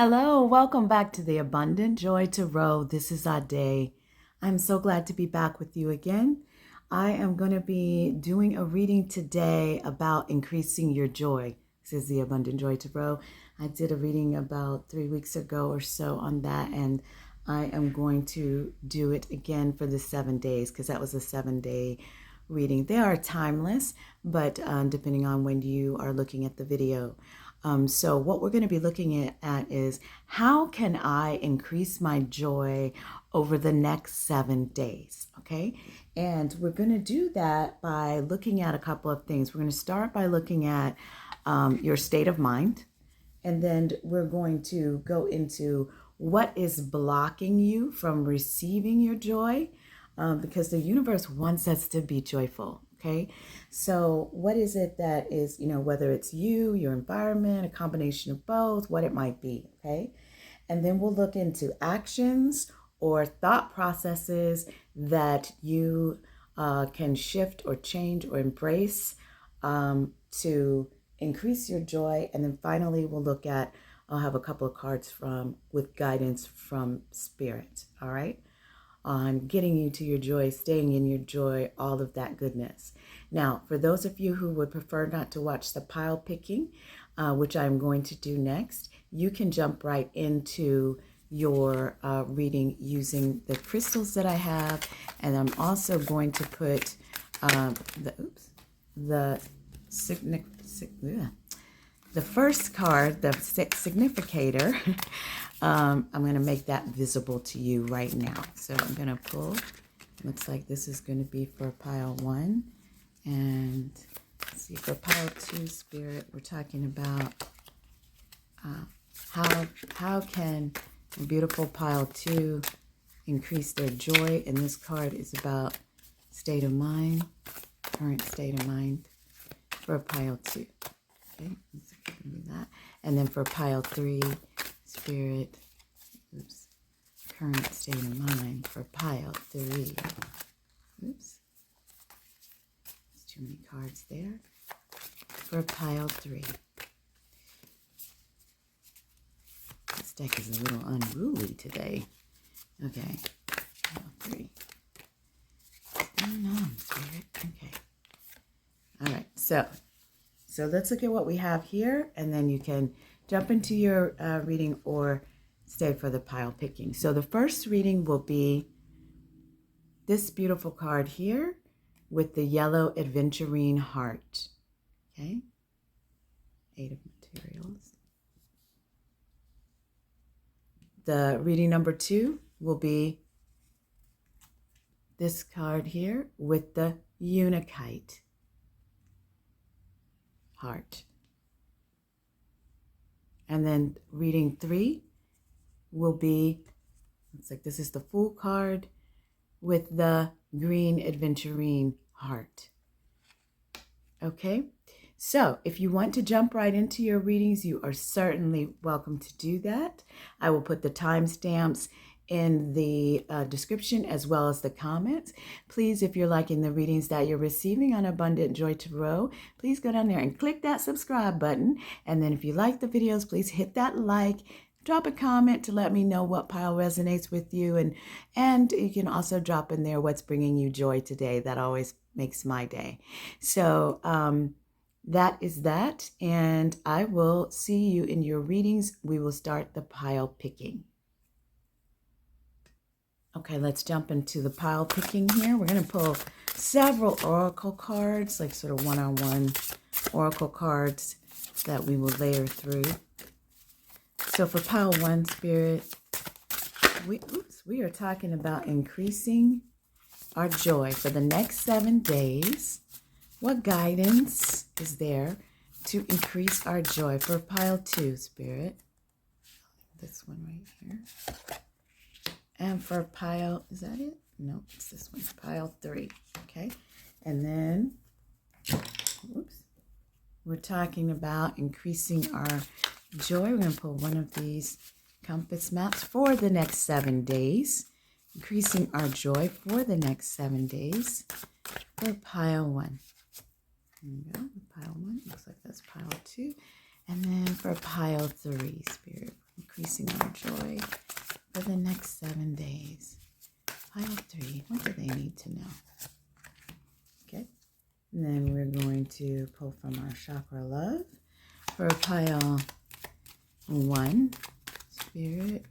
Hello, welcome back to the Abundant Joy Tarot. This is Ade. I'm so glad to be back with you again. I am going to be doing a reading today about increasing your joy. This is the Abundant Joy Tarot. I did a reading about 3 weeks ago or so on that, and I am going to do it again for the 7 days because that was a 7-day reading. They are timeless, but depending on when you are looking at the video. So what we're going to be looking at is how can I increase my joy over the next 7 days, okay? And we're going to do that by looking at a couple of things. We're going to start by looking at your state of mind, and then we're going to go into what is blocking you from receiving your joy, because the universe wants us to be joyful. Okay, so what is it that is, whether it's you, your environment, a combination of both, what it might be, okay? And then we'll look into actions or thought processes that you can shift or change or embrace to increase your joy. And then finally, we'll look at, I'll have a couple of cards with guidance from Spirit, all right? On getting you to your joy, staying in your joy, all of that goodness. Now, for those of you who would prefer not to watch the pile picking, which I'm going to do next, you can jump right into your reading using the crystals that I have. And I'm also going to put the first card, the significator. I'm going to make that visible to you right now. So I'm going to pull. Looks like this is going to be for pile 1. And let's see, for pile 2, Spirit, we're talking about how can a beautiful pile 2 increase their joy. And this card is about state of mind, current state of mind for pile 2. Okay, let's do that. And then for pile 3, Spirit, current state of mind for pile 3. Oops, there's too many cards there. For pile 3. This deck is a little unruly today. Okay, pile 3. What's going on, Spirit? Okay. All right, so let's look at what we have here, and then you can jump into your reading or stay for the pile picking. So the first reading will be this beautiful card here with the yellow Aventurine heart. Okay. 8 of materials. The reading number 2 will be this card here with the Unakite heart. And then reading 3 will be, looks like this is the Fool card with the green Aventurine heart. Okay, so if you want to jump right into your readings, you are certainly welcome to do that. I will put the timestamps in the description as well as the comments. Please, if you're liking the readings that you're receiving on Abundant Joy Tarot, please go down there and click that subscribe button. And then if you like the videos, please hit that like, drop a comment to let me know what pile resonates with you. And you can also drop in there what's bringing you joy today. That always makes my day. So that is that. And I will see you in your readings. We will start the pile picking. Okay, let's jump into the pile picking here. We're going to pull several oracle cards, like sort of one-on-one oracle cards that we will layer through. So for pile 1, Spirit, we are talking about increasing our joy for the next 7 days. What guidance is there to increase our joy for pile 2, Spirit? This one right here. And for pile, is that it? No, it's this one, pile 3, okay? And then, we're talking about increasing our joy. We're going to pull one of these compass maps for the next 7 days. Increasing our joy for the next 7 days for pile 1. There we go, pile 1, looks like that's pile 2. And then for pile 3, Spirit, increasing our joy for the next 7 days. Pile 3, what do they need to know? Okay, and then we're going to pull from our chakra love for pile 1, Spirit,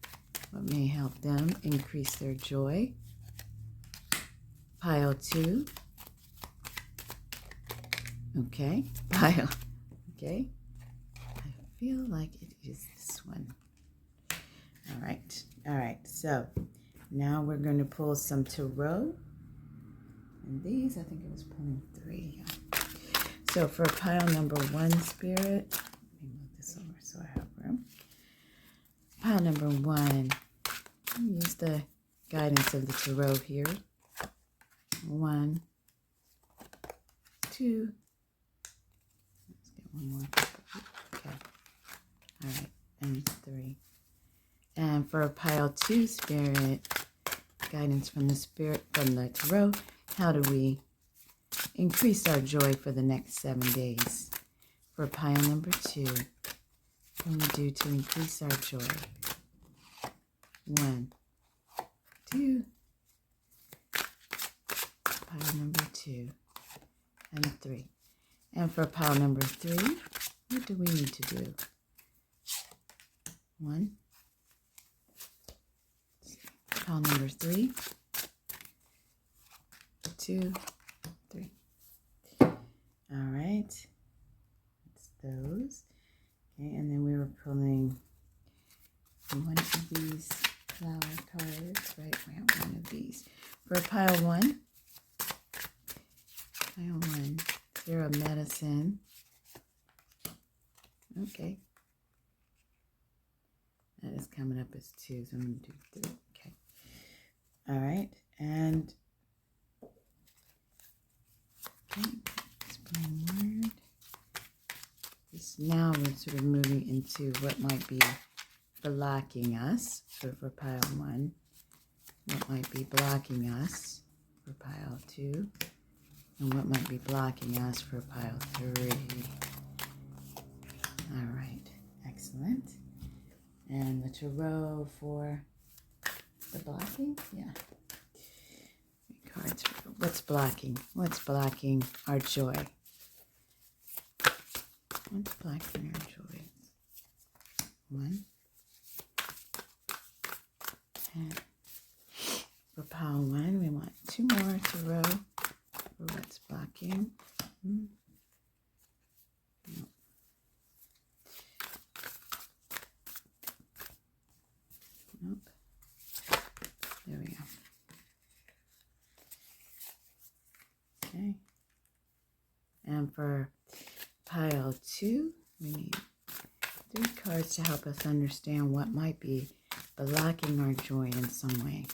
what may help them increase their joy. Pile 2, okay, pile, okay, I feel like it is this one. All right, so now we're going to pull some tarot. And these, I think it was pulling 3. Yeah. So for pile number 1, Spirit, let me move this over so I have room. Pile number 1, use the guidance of the tarot here. 1, 2, let's get one more. Okay, all right, and 3. And for pile 2, Spirit, guidance from the Spirit, from the tarot, how do we increase our joy for the next 7 days? For pile number 2, what can we do to increase our joy? 1, 2, pile number 2, and 3. And for pile number 3, what do we need to do? 1, pile number 3, 2, 3. All right, that's those. Okay, and then we were pulling one of these flower cards, right? We have one of these. For pile 1, Fear of Medicine. Okay. That is coming up as 2, so I'm going to do 3. Okay. All right, and okay, explain word. This now we're sort of moving into what might be blocking us. So for pile 1, what might be blocking us for pile 2, and what might be blocking us for pile 3. All right, excellent. And the tarot for the blocking, yeah. Cards. What's blocking? What's blocking our joy? What's blocking our joy? 1. And for pile 1, we want 2 more tarot for what's blocking. No. Nope. There we go. Okay. And for pile 2, we need 3 cards to help us understand what might be blocking our joy in some way.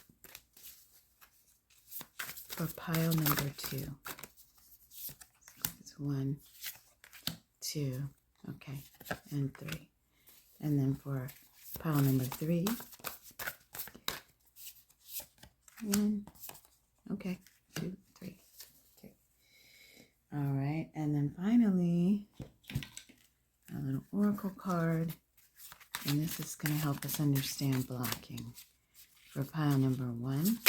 For pile number 2, it's 1, 2, okay, and 3. And then for pile number 3, 1, okay, 2, 3. Okay. All right, and then finally, a little oracle card, and this is going to help us understand blocking. For pile number 1,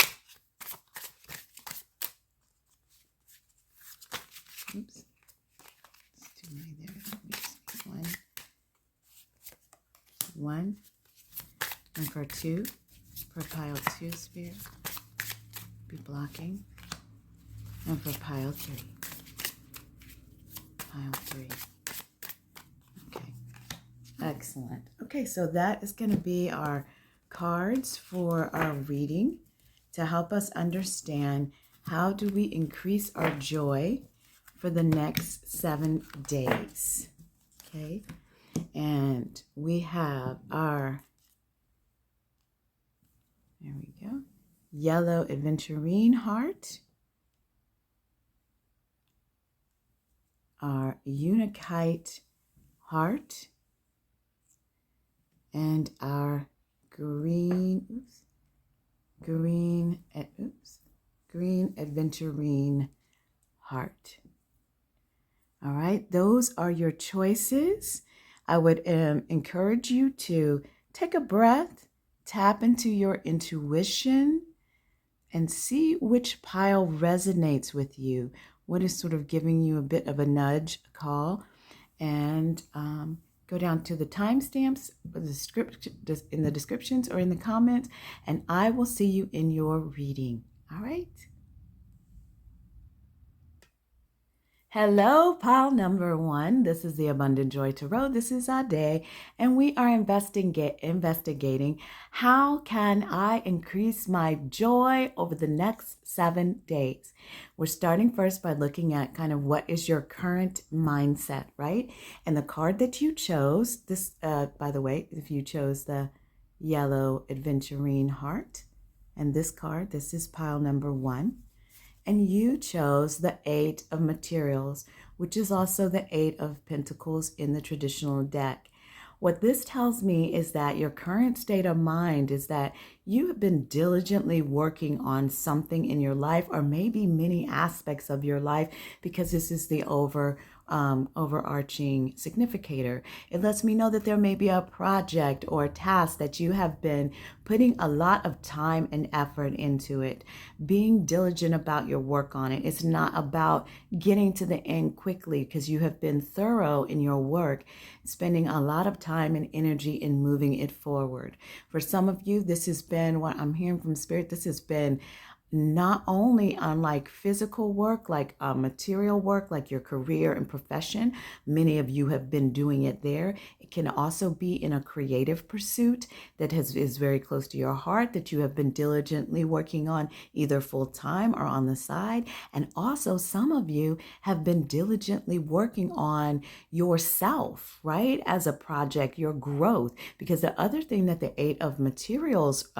oops, it's too many there. Let me just get 1, and for 2, for pile 2, Spirit, be blocking, and for pile 3, okay, excellent. Okay, so that is going to be our cards for our reading to help us understand how do we increase our joy for the next 7 days. Okay, and we have our, there we go, yellow Aventurine heart, our Unakite heart, and our green Aventurine heart. All right, those are your choices. I would encourage you to take a breath, tap into your intuition, and see which pile resonates with you. What is sort of giving you a bit of a nudge, a call, and go down to the timestamps in the descriptions or in the comments, and I will see you in your reading. All right. Hello, pile number one. This is the Abundant Joy Tarot. This is our day, and we are investigating how can I increase my joy over the next 7 days. We're starting first by looking at kind of what is your current mindset, right? And the card that you chose, this, by the way, if you chose the yellow Aventurine heart, and this card, this is pile number one. And you chose the Eight of Materials, which is also the Eight of Pentacles in the traditional deck. What this tells me is that your current state of mind is that you have been diligently working on something in your life, or maybe many aspects of your life, because this is the overarching significator. It lets me know that there may be a project or a task that you have been putting a lot of time and effort into it, being diligent about your work on it. It's not about getting to the end quickly, because you have been thorough in your work, spending a lot of time and energy in moving it forward. For some of you, this has been what I'm hearing from Spirit. This has been not only on like physical work, like material work, like your career and profession. Many of you have been doing it there. It can also be in a creative pursuit that is very close to your heart, that you have been diligently working on either full time or on the side. And also some of you have been diligently working on yourself, right? As a project, your growth. Because the other thing that the Eight of Materials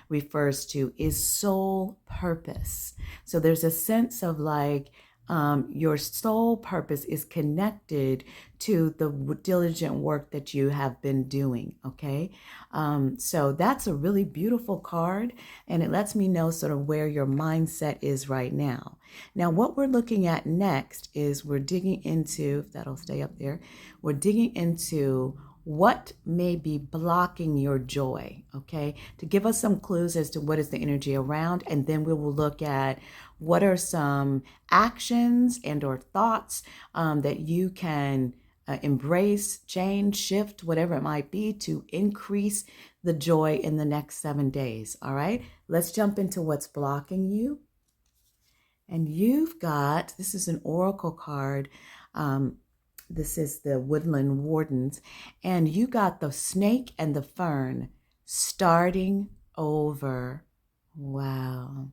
refers to is soul purpose. So there's a sense of like your soul purpose is connected to the diligent work that you have been doing. Okay. So that's a really beautiful card, and it lets me know sort of where your mindset is right now. Now, what we're looking at next is we're digging into, if that'll stay up there, we're digging into what may be blocking your joy, okay? To give us some clues as to what is the energy around, and then we will look at what are some actions and or thoughts that you can embrace, change, shift, whatever it might be, to increase the joy in the next 7 days, all right? Let's jump into what's blocking you. And you've got, this is an oracle card, this is the Woodland Wardens, and you got the snake and the fern starting over. Wow.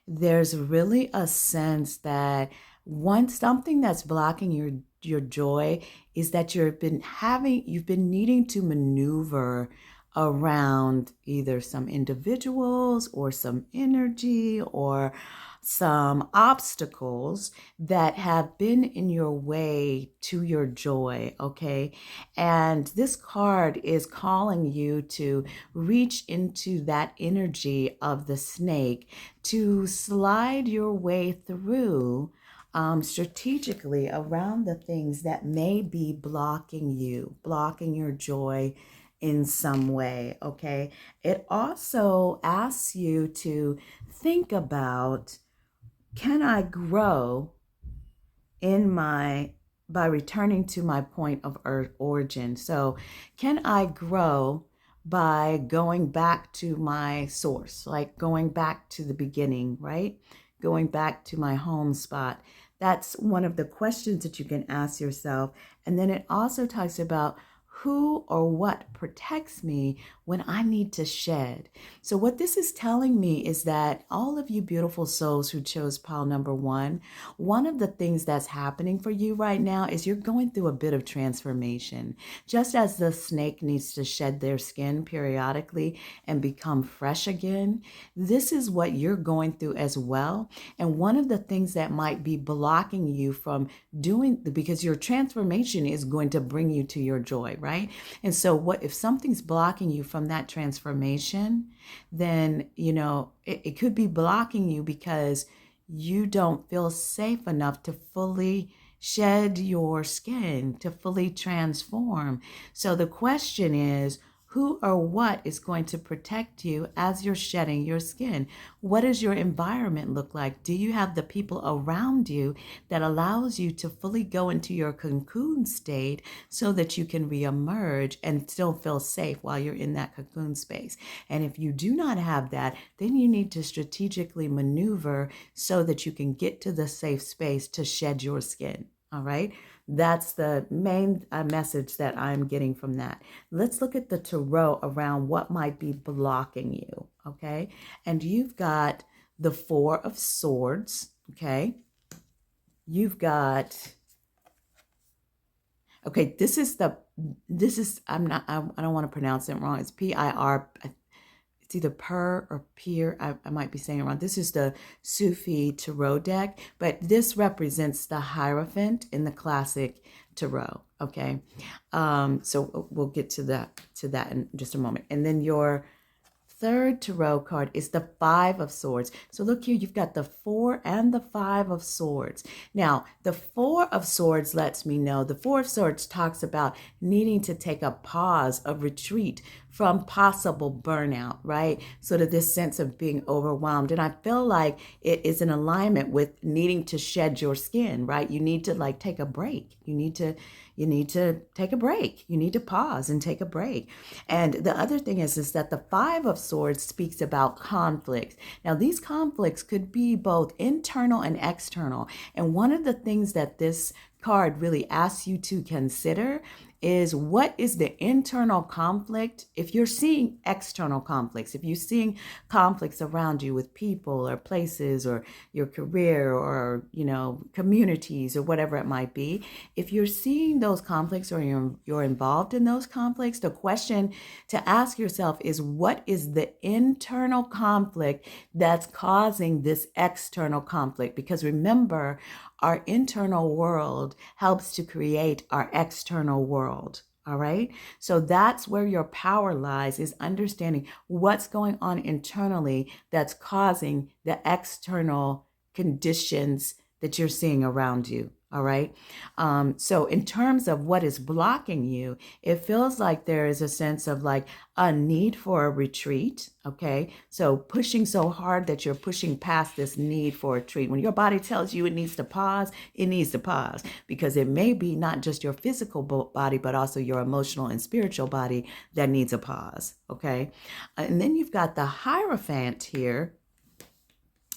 There's really a sense that something that's blocking your joy is that you've been needing to maneuver around either some individuals or some energy or some obstacles that have been in your way to your joy, okay? And this card is calling you to reach into that energy of the snake, to slide your way through strategically around the things that may be blocking your joy in some way, okay? It also asks you to think about, can I grow by returning to my point of origin? So can I grow by going back to my source, like going back to the beginning, right? Going back to my home spot. That's one of the questions that you can ask yourself. And then it also talks about who or what protects me when I need to shed. So what this is telling me is that all of you beautiful souls who chose pile number one of the things that's happening for you right now is you're going through a bit of transformation. Just as the snake needs to shed their skin periodically and become fresh again, this is what you're going through as well. And one of the things that might be blocking you from doing, because your transformation is going to bring you to your joy, right? And so what if something's blocking you from that transformation, then, it could be blocking you because you don't feel safe enough to fully shed your skin, to fully transform. So the question is, Who or what is going to protect you as you're shedding your skin? What does your environment look like? Do you have the people around you that allows you to fully go into your cocoon state so that you can reemerge and still feel safe while you're in that cocoon space? And if you do not have that, then you need to strategically maneuver so that you can get to the safe space to shed your skin. All right. That's the main message that I'm getting from that. Let's look at the tarot around what might be blocking you. Okay. And you've got the Four of Swords. Okay. You've got, okay, this is, I don't want to pronounce it wrong. It's P-I-R. It's either per or peer. I might be saying it wrong. This is the Sufi Tarot deck, but this represents the Hierophant in the classic Tarot. Okay. So we'll get to that in just a moment. And then your third tarot card is the Five of Swords. So look here, you've got the Four and the Five of Swords. Now, the Four of Swords lets me know, the Four of Swords talks about needing to take a pause, a retreat from possible burnout, right? Sort of this sense of being overwhelmed. And I feel like it is in alignment with needing to shed your skin, right? You need to like take a break. You need to take a break. You need to pause and take a break. And the other thing is that the Five of Swords speaks about conflicts. Now, these conflicts could be both internal and external. And one of the things that this card really asks you to consider is, what is the internal conflict? If you're seeing external conflicts, if you're seeing conflicts around you with people or places or your career or, communities or whatever it might be, if you're seeing those conflicts or you're involved in those conflicts, the question to ask yourself is, what is the internal conflict that's causing this external conflict? Because remember, our internal world helps to create our external world. All right. So that's where your power lies, is understanding what's going on internally that's causing the external conditions that you're seeing around you. All right. So in terms of what is blocking you, it feels like there is a sense of like a need for a retreat. Okay. So pushing so hard that you're pushing past this need for a retreat. When your body tells you it needs to pause, it needs to pause, because it may be not just your physical body, but also your emotional and spiritual body that needs a pause. Okay. And then you've got the Hierophant here.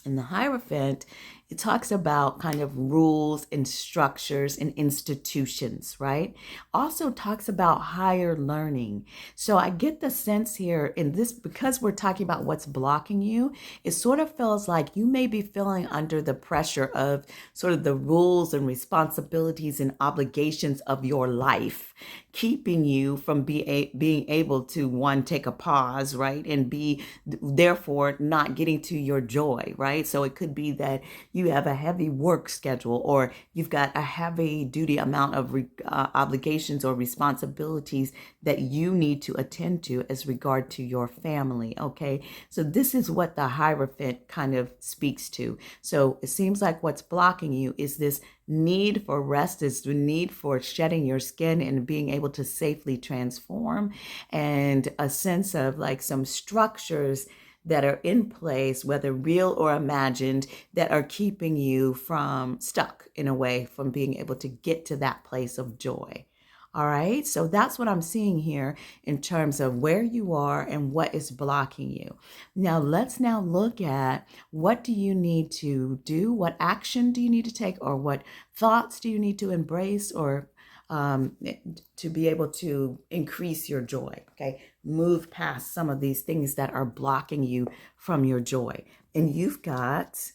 And the Hierophant, it talks about kind of rules and structures and institutions, right? Also talks about higher learning. So I get the sense here in this, because we're talking about what's blocking you, it sort of feels like you may be feeling under the pressure of sort of the rules and responsibilities and obligations of your life, keeping you from being able to, one, take a pause, right? And be, therefore, not getting to your joy, right? So it could be that you have a heavy work schedule, or you've got a heavy duty amount of obligations or responsibilities that you need to attend to as regard to your family. Okay. So this is what the Hierophant kind of speaks to. So it seems like what's blocking you is this need for rest, is the need for shedding your skin and being able to safely transform, and a sense of like some structures that are in place, whether real or imagined, that are keeping you from stuck in a way from being able to get to that place of joy. All right. So that's what I'm seeing here in terms of where you are and what is blocking you. Now, let's now look at, what do you need to do? What action do you need to take? Or what thoughts do you need to embrace, or to be able to increase your joy? Okay. Move past some of these things that are blocking you from your joy. And you've got,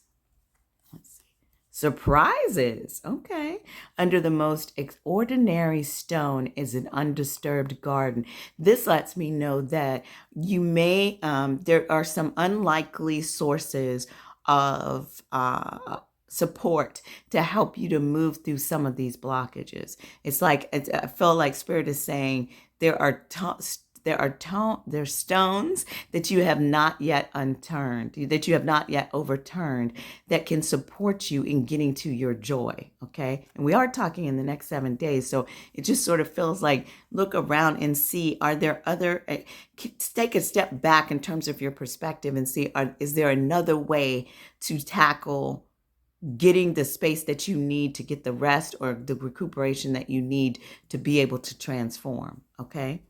surprises. Okay. Under the most ordinary stone is an undisturbed garden. This lets me know that you may, there are some unlikely sources of support to help you to move through some of these blockages. It's like, I feel like Spirit is saying there are there's stones that you have not yet unturned, that you have not yet overturned, that can support you in getting to your joy. Okay. And we are talking in the next 7 days. So it just sort of feels like look around and see, are there other, take a step back in terms of your perspective and see, is there another way to tackle getting the space that you need to get the rest or the recuperation that you need to be able to transform. Okay.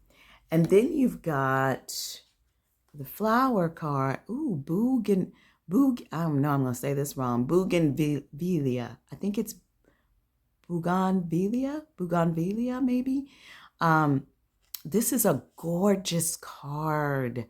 And then you've got the flower card. Ooh, I don't know, I'm going to say this wrong. Bougainvillea. I think it's Bougainvillea maybe. This is a gorgeous card.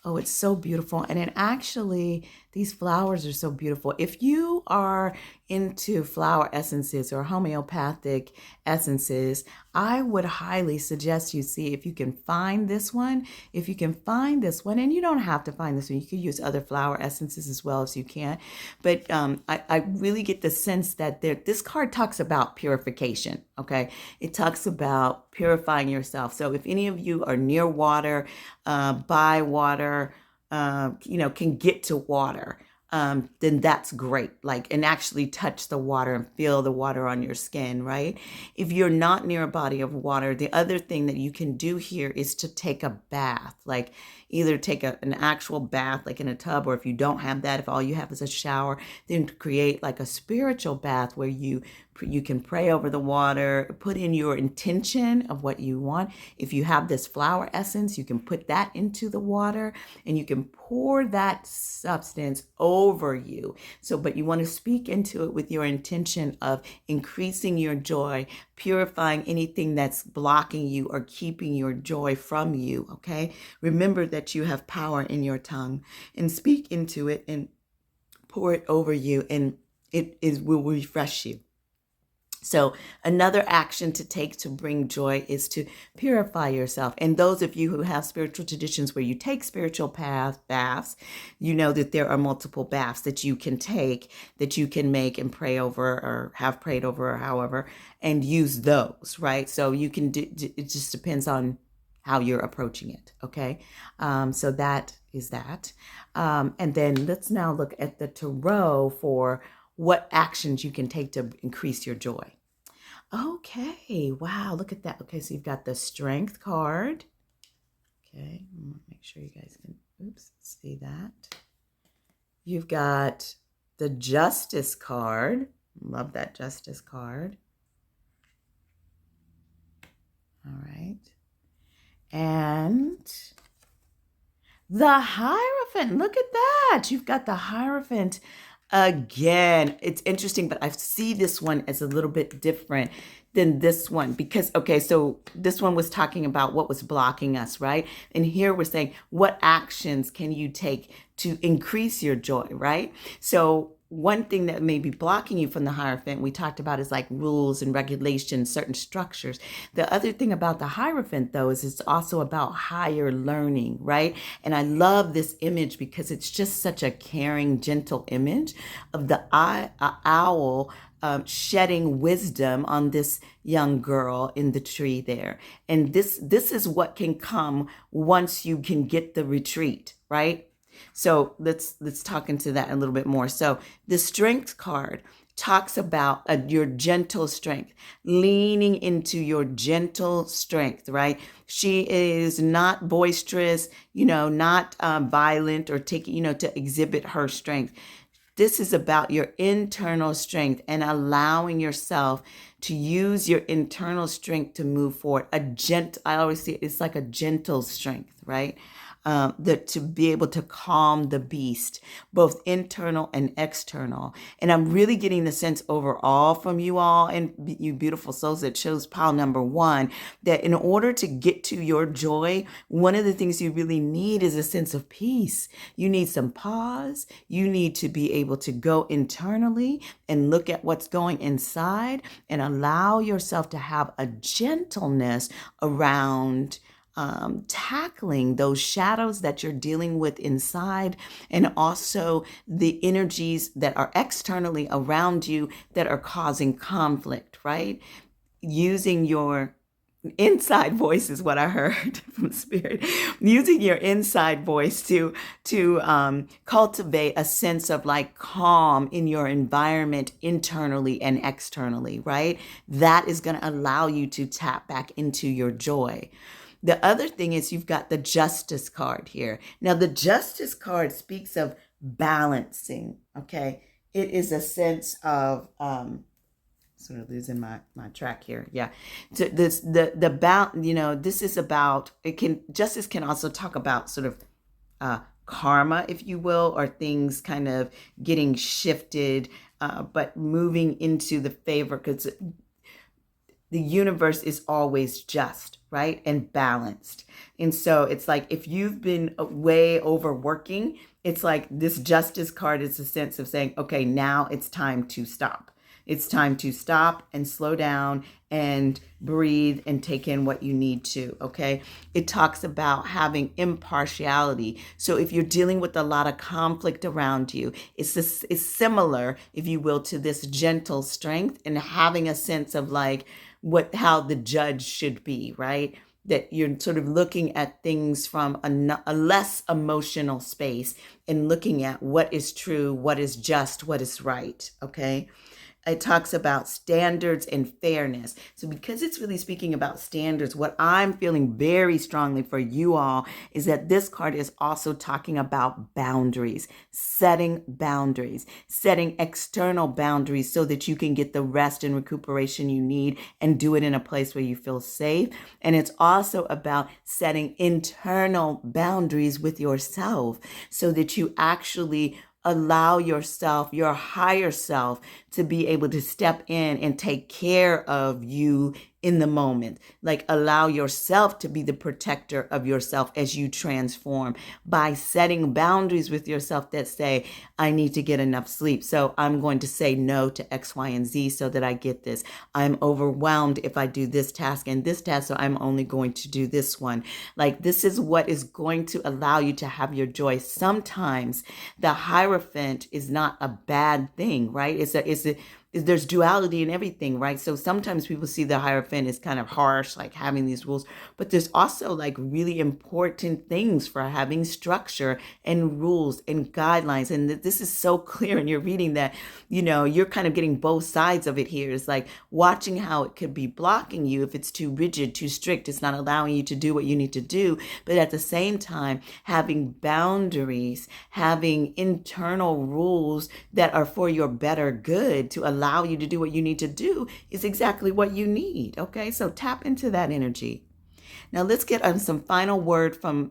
Oh, it's so beautiful. And it actually, these flowers are so beautiful. If you are into flower essences or homeopathic essences, I would highly suggest you see if you can find this one. If you can find this one, and you don't have to find this one, you could use other flower essences as well as you can. But I really get the sense that this card talks about purification, okay? It talks about purifying yourself. So if any of you are near water, by water, can get to water, then that's great. And actually touch the water and feel the water on your skin, right? If you're not near a body of water, the other thing that you can do here is to take a bath, either take an actual bath, in a tub, or if you don't have that, if all you have is a shower, then create a spiritual bath where you can pray over the water, put in your intention of what you want. If you have this flower essence, you can put that into the water and you can pour that substance over you. But you want to speak into it with your intention of increasing your joy, purifying anything that's blocking you or keeping your joy from you, okay? Remember that you have power in your tongue, and speak into it and pour it over you, and it will refresh you. So another action to take to bring joy is to purify yourself. And those of you who have spiritual traditions where you take spiritual baths, you know that there are multiple baths that you can take, that you can make and pray over or have prayed over or however, and use those, right? So you can do, it just depends on how you're approaching it, okay? So that is that. And then let's now look at the tarot for what actions you can take to increase your joy. Okay, wow, look at that. Okay, so you've got the Strength card. Okay, make sure you guys can, see that. You've got the Justice card. Love that Justice card. All right. And the Hierophant. Look at that. You've got the Hierophant. Again, it's interesting, but I see this one as a little bit different than this one because, okay, so this one was talking about what was blocking us, right? And here we're saying, what actions can you take to increase your joy, right? So one thing that may be blocking you from the Hierophant, we talked about, is rules and regulations, certain structures. The other thing about the Hierophant, though, is it's also about higher learning, right? And I love this image because it's just such a caring, gentle image of the owl shedding wisdom on this young girl in the tree there. And this is what can come once you can get the retreat, right? So let's talk into that a little bit more. So the Strength card talks about your gentle strength, leaning into your gentle strength, right? She is not boisterous, not violent or taking, to exhibit her strength. This is about your internal strength and allowing yourself to use your internal strength to move forward. I always see it's like a gentle strength, right? To be able to calm the beast, both internal and external. And I'm really getting the sense overall from you all and you beautiful souls that chose pile number 1, that in order to get to your joy, one of the things you really need is a sense of peace. You need some pause. You need to be able to go internally and look at what's going inside and allow yourself to have a gentleness around tackling those shadows that you're dealing with inside, and also the energies that are externally around you that are causing conflict, right? Using your inside voice is what I heard from spirit. Using your inside voice to cultivate a sense of like calm in your environment internally and externally, right? That is going to allow you to tap back into your joy. The other thing is you've got the Justice card here. Now, the Justice card speaks of balancing, okay? It is a sense of sort of losing my track here. Yeah. So this is about, justice can also talk about sort of karma, if you will, or things kind of getting shifted, but moving into the favor, because the universe is always just, right? And balanced. And so it's like, if you've been way overworking, it's like this Justice card is a sense of saying, okay, now it's time to stop. It's time to stop and slow down and breathe and take in what you need to, okay? It talks about having impartiality. So if you're dealing with a lot of conflict around you, it's similar, if you will, to this gentle strength and having a sense of like how the judge should be, right? That you're sort of looking at things from a less emotional space and looking at what is true, what is just, what is right, okay? It talks about standards and fairness. So because it's really speaking about standards, what I'm feeling very strongly for you all is that this card is also talking about boundaries, setting external boundaries so that you can get the rest and recuperation you need and do it in a place where you feel safe. And it's also about setting internal boundaries with yourself so that you actually allow yourself, your higher self, to be able to step in and take care of you in the moment. Like allow yourself to be the protector of yourself as you transform by setting boundaries with yourself that say, I need to get enough sleep. So I'm going to say no to X, Y, and Z so that I get this. I'm overwhelmed if I do this task and this task, so I'm only going to do this one. Like this is what is going to allow you to have your joy. Sometimes the Hierophant is not a bad thing, right? There's duality in everything, right? So sometimes people see the Hierophant as kind of harsh, like having these rules, but there's also like really important things for having structure and rules and guidelines. And this is so clear in your reading that, you're kind of getting both sides of it here. It's like watching how it could be blocking you if it's too rigid, too strict. It's not allowing you to do what you need to do. But at the same time, having boundaries, having internal rules that are for your better good to allow you to do what you need to do is exactly what you need. Okay, so tap into that energy. Now let's get on some final word from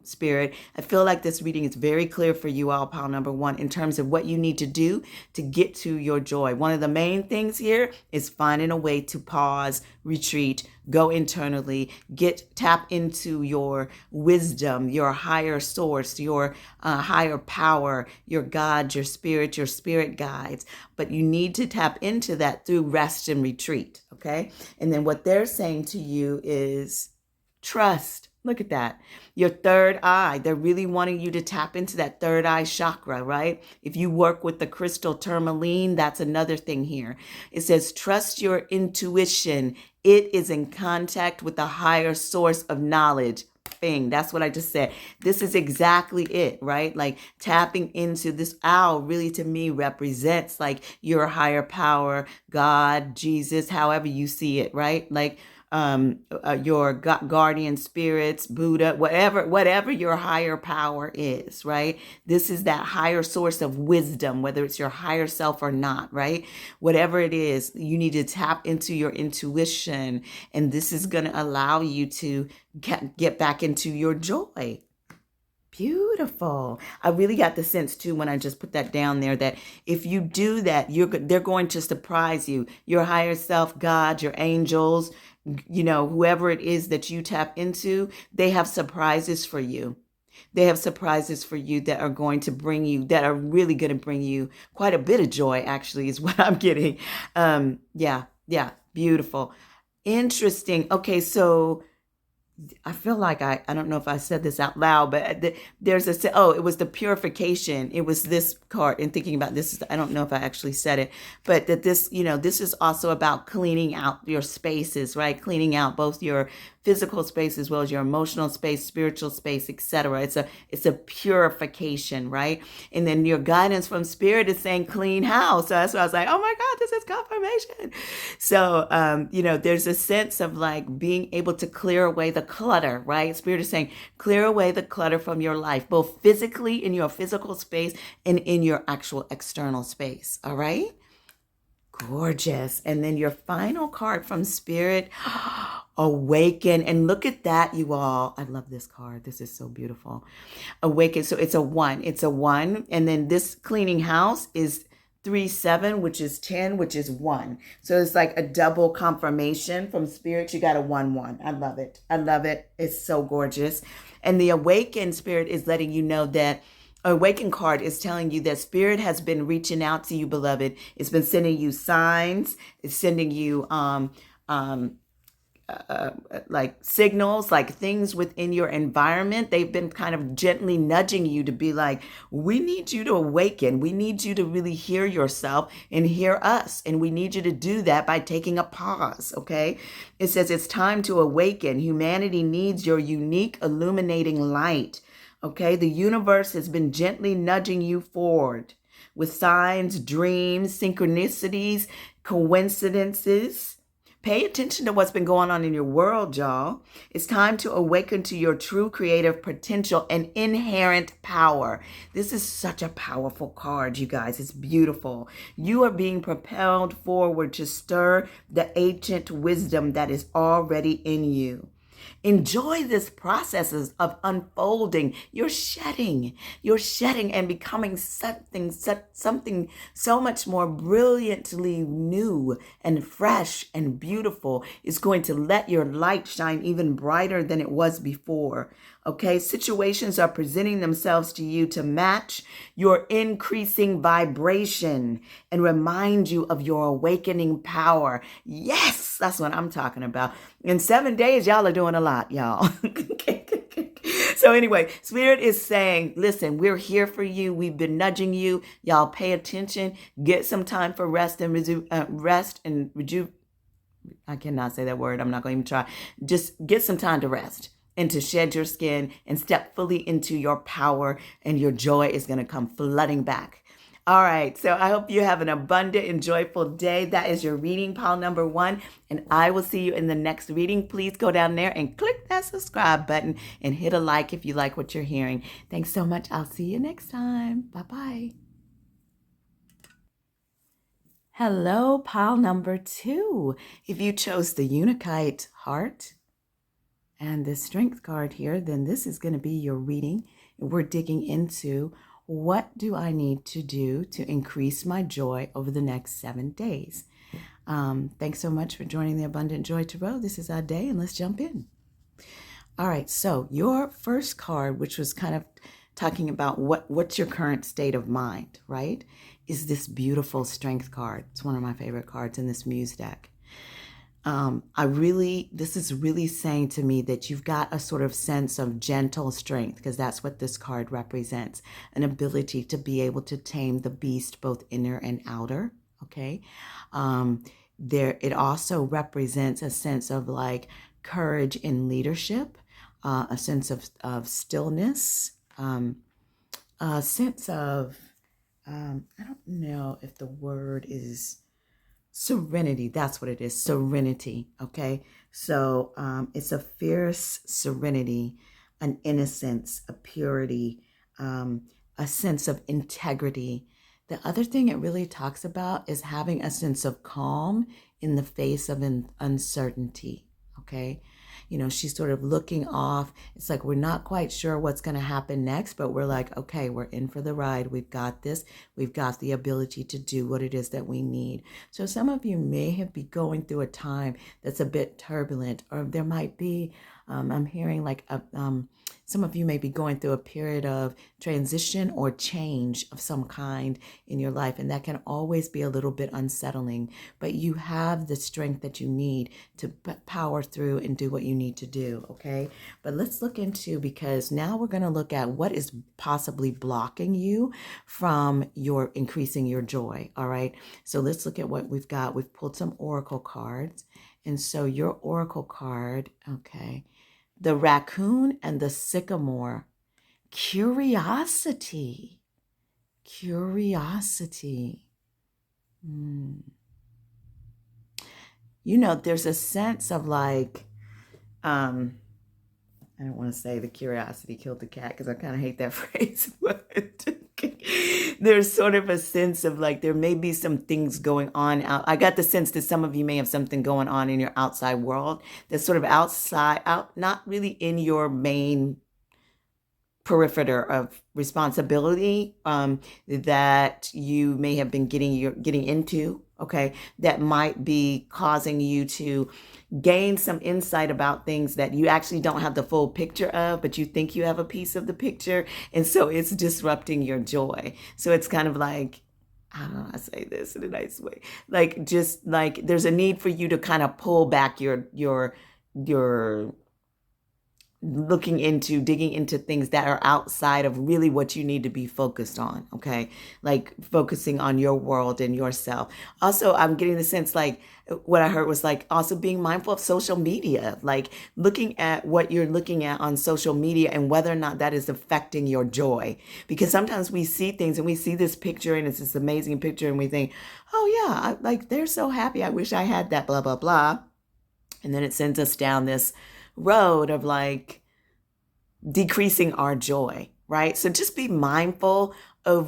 Spirit. I feel like this reading is very clear for you all, pile number one, in terms of what you need to do to get to your joy. One of the main things here is finding a way to pause, retreat, go internally, tap into your wisdom, your higher source, your higher power, your God, your spirit guides. But you need to tap into that through rest and retreat, okay? And then what they're saying to you is trust. Look at that. Your third eye. They're really wanting you to tap into that third eye chakra, right? If you work with the crystal tourmaline, that's another thing here. It says, trust your intuition. It is in contact with the higher source of knowledge. Bing. That's what I just said. This is exactly it, right? Like tapping into this owl really to me represents like your higher power, God, Jesus, however you see it, right? Like your guardian spirits, Buddha, whatever your higher power is, right? This is that higher source of wisdom, whether it's your higher self or not, right? Whatever it is, you need to tap into your intuition, and this is going to allow you to get back into your joy. Beautiful. I really got the sense too when I just put that down there that if you do that, they're going to surprise you. Your higher self, God, your angels, whoever it is that you tap into, they have surprises for you. They have surprises for you that are really going to bring you quite a bit of joy, actually, is what I'm getting. Yeah, beautiful. Interesting. Okay, so I feel like I don't know if I said this out loud, but there's it was the purification. It was this card, and thinking about this, I don't know if I actually said it, but that this, this is also about cleaning out your spaces, right? Cleaning out both your physical space as well as your emotional space, spiritual space, etc. It's a purification, right? And then your guidance from spirit is saying clean house. So that's why I was like, oh my God, this is confirmation. So there's a sense of like being able to clear away the clutter, right? Spirit is saying clear away the clutter from your life, both physically in your physical space and in your actual external space. All right. Gorgeous. And then your final card from Spirit, Awaken. And look at that, you all. I love this card. This is so beautiful. Awaken. So it's a 1. It's a 1. And then this cleaning house is 3, 7, which is 10, which is 1. So it's like a double confirmation from Spirit. You got a 1, 1. I love it. I love it. It's so gorgeous. And the Awaken Spirit is letting you know that Awaken card is telling you that Spirit has been reaching out to you, beloved. It's been sending you signs. It's sending you like signals, like things within your environment. They've been kind of gently nudging you to be like, we need you to awaken. We need you to really hear yourself and hear us. And we need you to do that by taking a pause. Okay. It says it's time to awaken. Humanity needs your unique illuminating light. Okay, the universe has been gently nudging you forward with signs, dreams, synchronicities, coincidences. Pay attention to what's been going on in your world, y'all. It's time to awaken to your true creative potential and inherent power. This is such a powerful card, you guys. It's beautiful. You are being propelled forward to stir the ancient wisdom that is already in you. Enjoy this process of unfolding. You're shedding and becoming something so much more brilliantly new and fresh and beautiful. It's going to let your light shine even brighter than it was before. Okay, situations are presenting themselves to you to match your increasing vibration and remind you of your awakening power. Yes, that's what I'm talking about. In 7 days, y'all are doing a lot, y'all. So anyway, Spirit is saying, listen, we're here for you. We've been nudging you. Y'all pay attention. Get some time for rest and I cannot say that word. I'm not going to even try. Just get some time to rest and to shed your skin and step fully into your power, and your joy is going to come flooding back. All right, so I hope you have an abundant and joyful day. That is your reading pile number 1, and I will see you in the next reading. Please go down there and click that subscribe button and hit a like if you like what you're hearing. Thanks so much. I'll see you next time. Bye-bye. Hello, pile number 2. If you chose the Unakite heart and the strength card here, then this is going to be your reading. We're digging into what do I need to do to increase my joy over the next 7 days. Thanks so much for joining the Abundant Joy Tarot. This is our day, and let's jump in. All right, so your first card, which was kind of talking about what's your current state of mind, right, is this beautiful strength card. It's one of my favorite cards in this Muse deck. This is really saying to me that you've got a sort of sense of gentle strength, because that's what this card represents, an ability to be able to tame the beast, both inner and outer. Okay. It also represents a sense of like courage in leadership, a sense of stillness, a sense of, I don't know if the word is serenity. That's what it is. Serenity. Okay. So it's a fierce serenity, an innocence, a purity, a sense of integrity. The other thing it really talks about is having a sense of calm in the face of an uncertainty. Okay. She's sort of looking off. It's like we're not quite sure what's going to happen next, but we're like, okay, we're in for the ride. We've got this. We've got the ability to do what it is that we need. So some of you may have been going through a time that's a bit turbulent, or there might be I'm hearing like some of you may be going through a period of transition or change of some kind in your life, and that can always be a little bit unsettling, but you have the strength that you need to power through and do what you need to do, okay? But let's look into, because now we're going to look at what is possibly blocking you from your increasing your joy, all right? So let's look at what we've got. We've pulled some oracle cards, and so your oracle card, okay, the raccoon and the sycamore. Curiosity. Curiosity. You know, there's a sense of like, I don't want to say the curiosity killed the cat because I kind of hate that phrase, but there's sort of a sense of like there may be some things going on out. I got the sense that some of you may have something going on in your outside world that's sort of outside, not really in your main periphery of responsibility that you may have been getting into, okay, that might be causing you to gain some insight about things that you actually don't have the full picture of, but you think you have a piece of the picture, and so it's disrupting your joy. So it's kind of like, I don't know how to say this in a nice way, like just like there's a need for you to kind of pull back your digging into things that are outside of really what you need to be focused on, okay? Like focusing on your world and yourself. Also, I'm getting the sense like what I heard was like also being mindful of social media, like looking at what you're looking at on social media and whether or not that is affecting your joy. Because sometimes we see things and we see this picture and it's this amazing picture and we think, oh yeah, like they're so happy. I wish I had that, blah, blah, blah. And then it sends us down this road of like decreasing our joy, right? So just be mindful of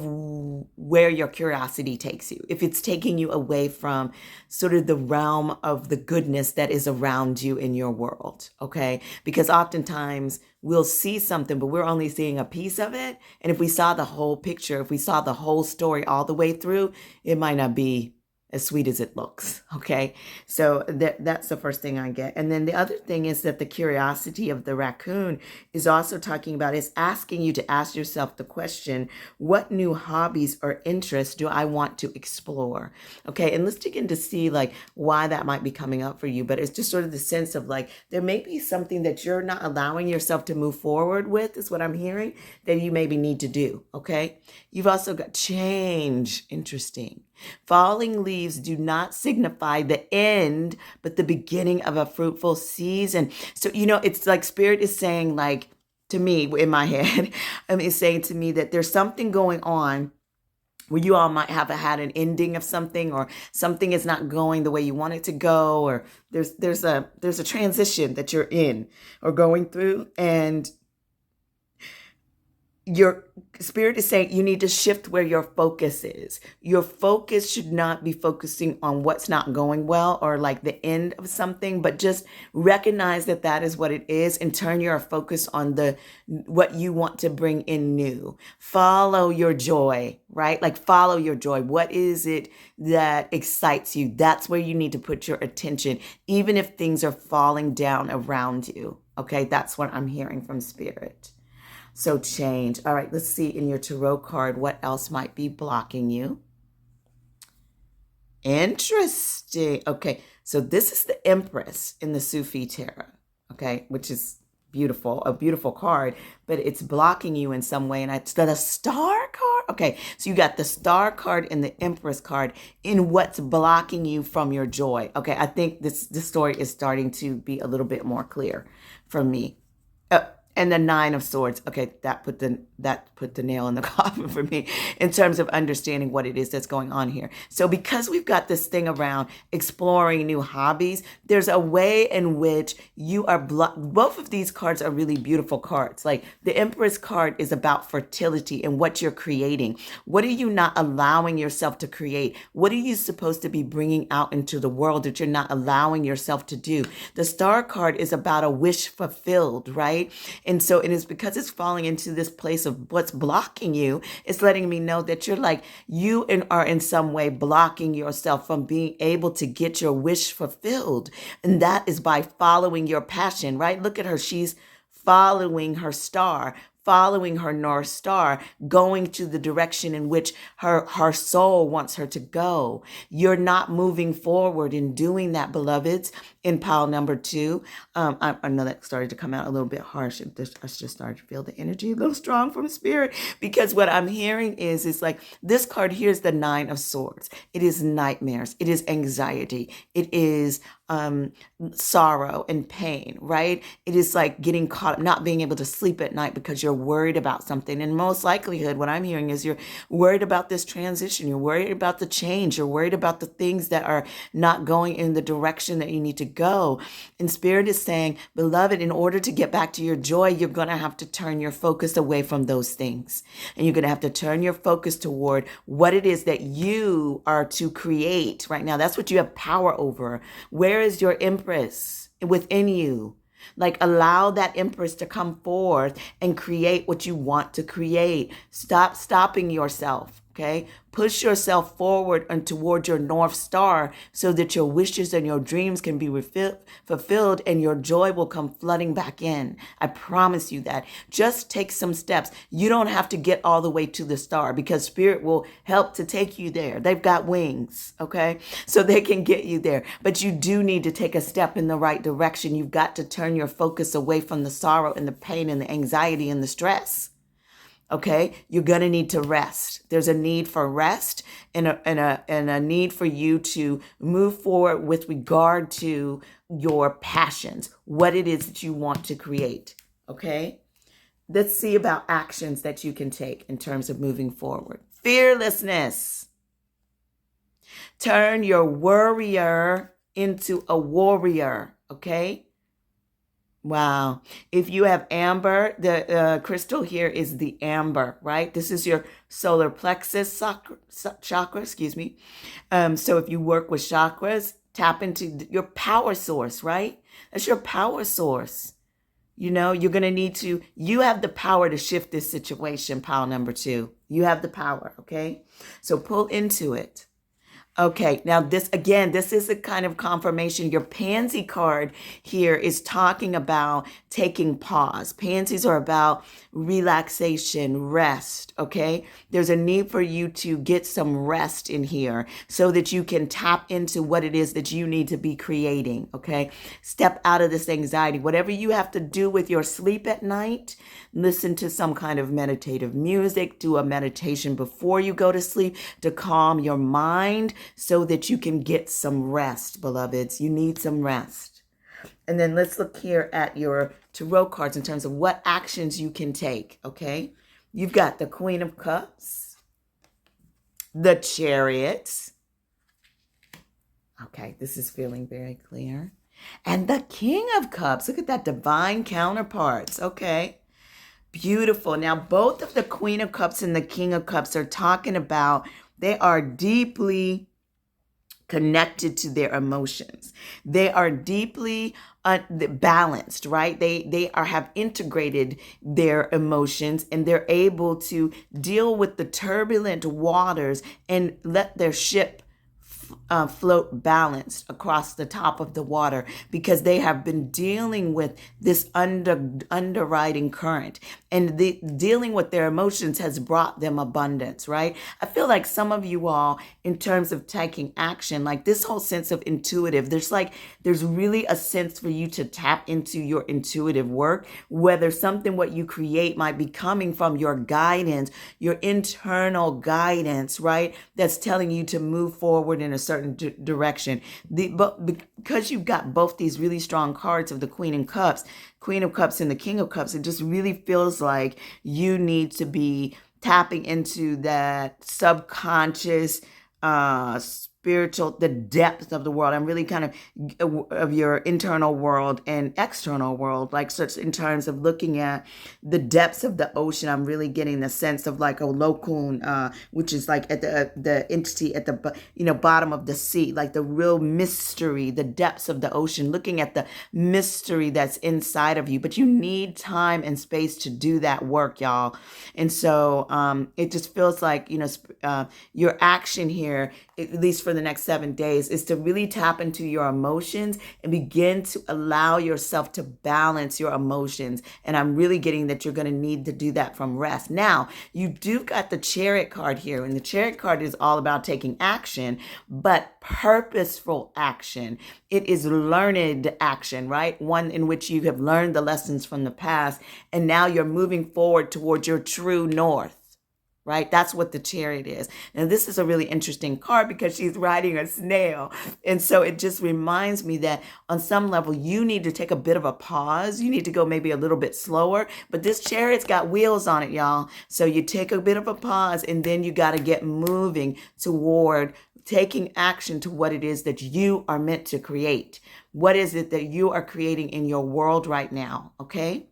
where your curiosity takes you. If it's taking you away from sort of the realm of the goodness that is around you in your world, okay? Because oftentimes we'll see something, but we're only seeing a piece of it. And if we saw the whole picture, if we saw the whole story all the way through, it might not be as sweet as it looks, okay? So that's the first thing I get. And then the other thing is that the curiosity of the raccoon is also talking about, is asking you to ask yourself the question, what new hobbies or interests do I want to explore? Okay, and let's begin to see like why that might be coming up for you. But it's just sort of the sense of like, there may be something that you're not allowing yourself to move forward with, is what I'm hearing, that you maybe need to do, okay? You've also got change. Interesting. Falling leaves do not signify the end, but the beginning of a fruitful season. So, you know, it's like Spirit is saying, like, to me, in my head, it's saying to me that there's something going on where you all might have had an ending of something, or something is not going the way you want it to go, or there's a transition that you're in or going through, and your Spirit is saying you need to shift where your focus is. Your focus should not be focusing on what's not going well or like the end of something, but just recognize that that is what it is and turn your focus on what you want to bring in new. Follow your joy, right? Like follow your joy. What is it that excites you? That's where you need to put your attention, even if things are falling down around you. Okay, that's what I'm hearing from Spirit. So change. All right, let's see in your tarot card what else might be blocking you. Interesting. Okay, so this is the Empress in the Sufi Tarot, okay, which is beautiful, a beautiful card, but it's blocking you in some way. And it's the Star card. Okay, so you got the Star card and the Empress card in what's blocking you from your joy. Okay, I think this story is starting to be a little bit more clear for me. And the Nine of Swords. Okay, that put the nail in the coffin for me in terms of understanding what it is that's going on here. So because we've got this thing around exploring new hobbies, there's a way in which you are both of these cards are really beautiful cards. Like the Empress card is about fertility and what you're creating. What are you not allowing yourself to create? What are you supposed to be bringing out into the world that you're not allowing yourself to do? The Star card is about a wish fulfilled, right? And so it is because it's falling into this place of what's blocking you. It's letting me know that you're like, are in some way blocking yourself from being able to get your wish fulfilled. And that is by following your passion, right? Look at her. She's following her star, following her North Star, going to the direction in which her soul wants her to go. You're not moving forward in doing that, beloveds, in pile number 2. I know that started to come out a little bit harsh. I just started to feel the energy a little strong from spirit, because what I'm hearing is like this card here is the 9 of Swords. It is nightmares. It is anxiety. It is sorrow and pain, right? It is like getting caught up, not being able to sleep at night because you're worried about something. And most likelihood, what I'm hearing is you're worried about this transition. You're worried about the change. You're worried about the things that are not going in the direction that you need to go. And Spirit is saying, beloved, in order to get back to your joy, you're going to have to turn your focus away from those things. And you're going to have to turn your focus toward what it is that you are to create right now. That's what you have power over. Where is your Empress within you? Like, allow that Empress to come forth and create what you want to create. Stop stopping yourself, okay? Push yourself forward and toward your North Star so that your wishes and your dreams can be fulfilled and your joy will come flooding back in. I promise you that. Just take some steps. You don't have to get all the way to the star, because Spirit will help to take you there. They've got wings, okay? So they can get you there. But you do need to take a step in the right direction. You've got to turn your focus away from the sorrow and the pain and the anxiety and the stress. Okay, you're going to need to rest. There's a need for rest and a need for you to move forward with regard to your passions, what it is that you want to create. Okay, let's see about actions that you can take in terms of moving forward. Fearlessness. Turn your worrier into a warrior. Okay. Wow. If you have amber, the crystal here is the amber, right? This is your solar plexus chakra, excuse me. So if you work with chakras, tap into your power source, right? That's your power source. You know, you're going to need to, you have the power to shift this situation, pile number 2. You have the power, okay? So pull into it. Okay, now this is a kind of confirmation. Your Pansy card here is talking about taking pause. Pansies are about relaxation, rest, okay? There's a need for you to get some rest in here so that you can tap into what it is that you need to be creating, okay? Step out of this anxiety. Whatever you have to do with your sleep at night, listen to some kind of meditative music, do a meditation before you go to sleep to calm your mind, so that you can get some rest, beloveds. You need some rest. And then let's look here at your tarot cards in terms of what actions you can take, okay? You've got the Queen of Cups, the Chariot. Okay, this is feeling very clear. And the King of Cups. Look at that, divine counterparts, okay? Beautiful. Now, both of the Queen of Cups and the King of Cups are talking about, they are deeply connected to their emotions. They are deeply balanced, right? They have integrated their emotions, and they're able to deal with the turbulent waters and let their ship float balanced across the top of the water, because they have been dealing with this underwriting current, and dealing with their emotions has brought them abundance, right? I feel like some of you all, in terms of taking action, like this whole sense of intuitive, there's really a sense for you to tap into your intuitive work, whether what you create might be coming from your guidance, your internal guidance, right? That's telling you to move forward in a certain direction. But because you've got both these really strong cards of the Queen of Cups and the King of Cups, it just really feels like you need to be tapping into that subconscious spiritual, the depth of the world. I'm really kind of your internal world and external world, like such in terms of looking at the depths of the ocean. I'm really getting the sense of like a lokun, which is like at the entity at the bottom of the sea, like the real mystery, the depths of the ocean, looking at the mystery that's inside of you. But you need time and space to do that work, y'all. And so it just feels like, your action here, at least for the next 7 days, is to really tap into your emotions and begin to allow yourself to balance your emotions. And I'm really getting that you're going to need to do that from rest. Now, you do got the Chariot card here, and the Chariot card is all about taking action, but purposeful action. It is learned action, right? One in which you have learned the lessons from the past, and now you're moving forward towards your true north. Right? That's what the Chariot is. And this is a really interesting card because she's riding a snail. And so it just reminds me that on some level, you need to take a bit of a pause. You need to go maybe a little bit slower. But this Chariot's got wheels on it, y'all. So you take a bit of a pause, and then you got to get moving toward taking action to what it is that you are meant to create. What is it that you are creating in your world right now? Okay?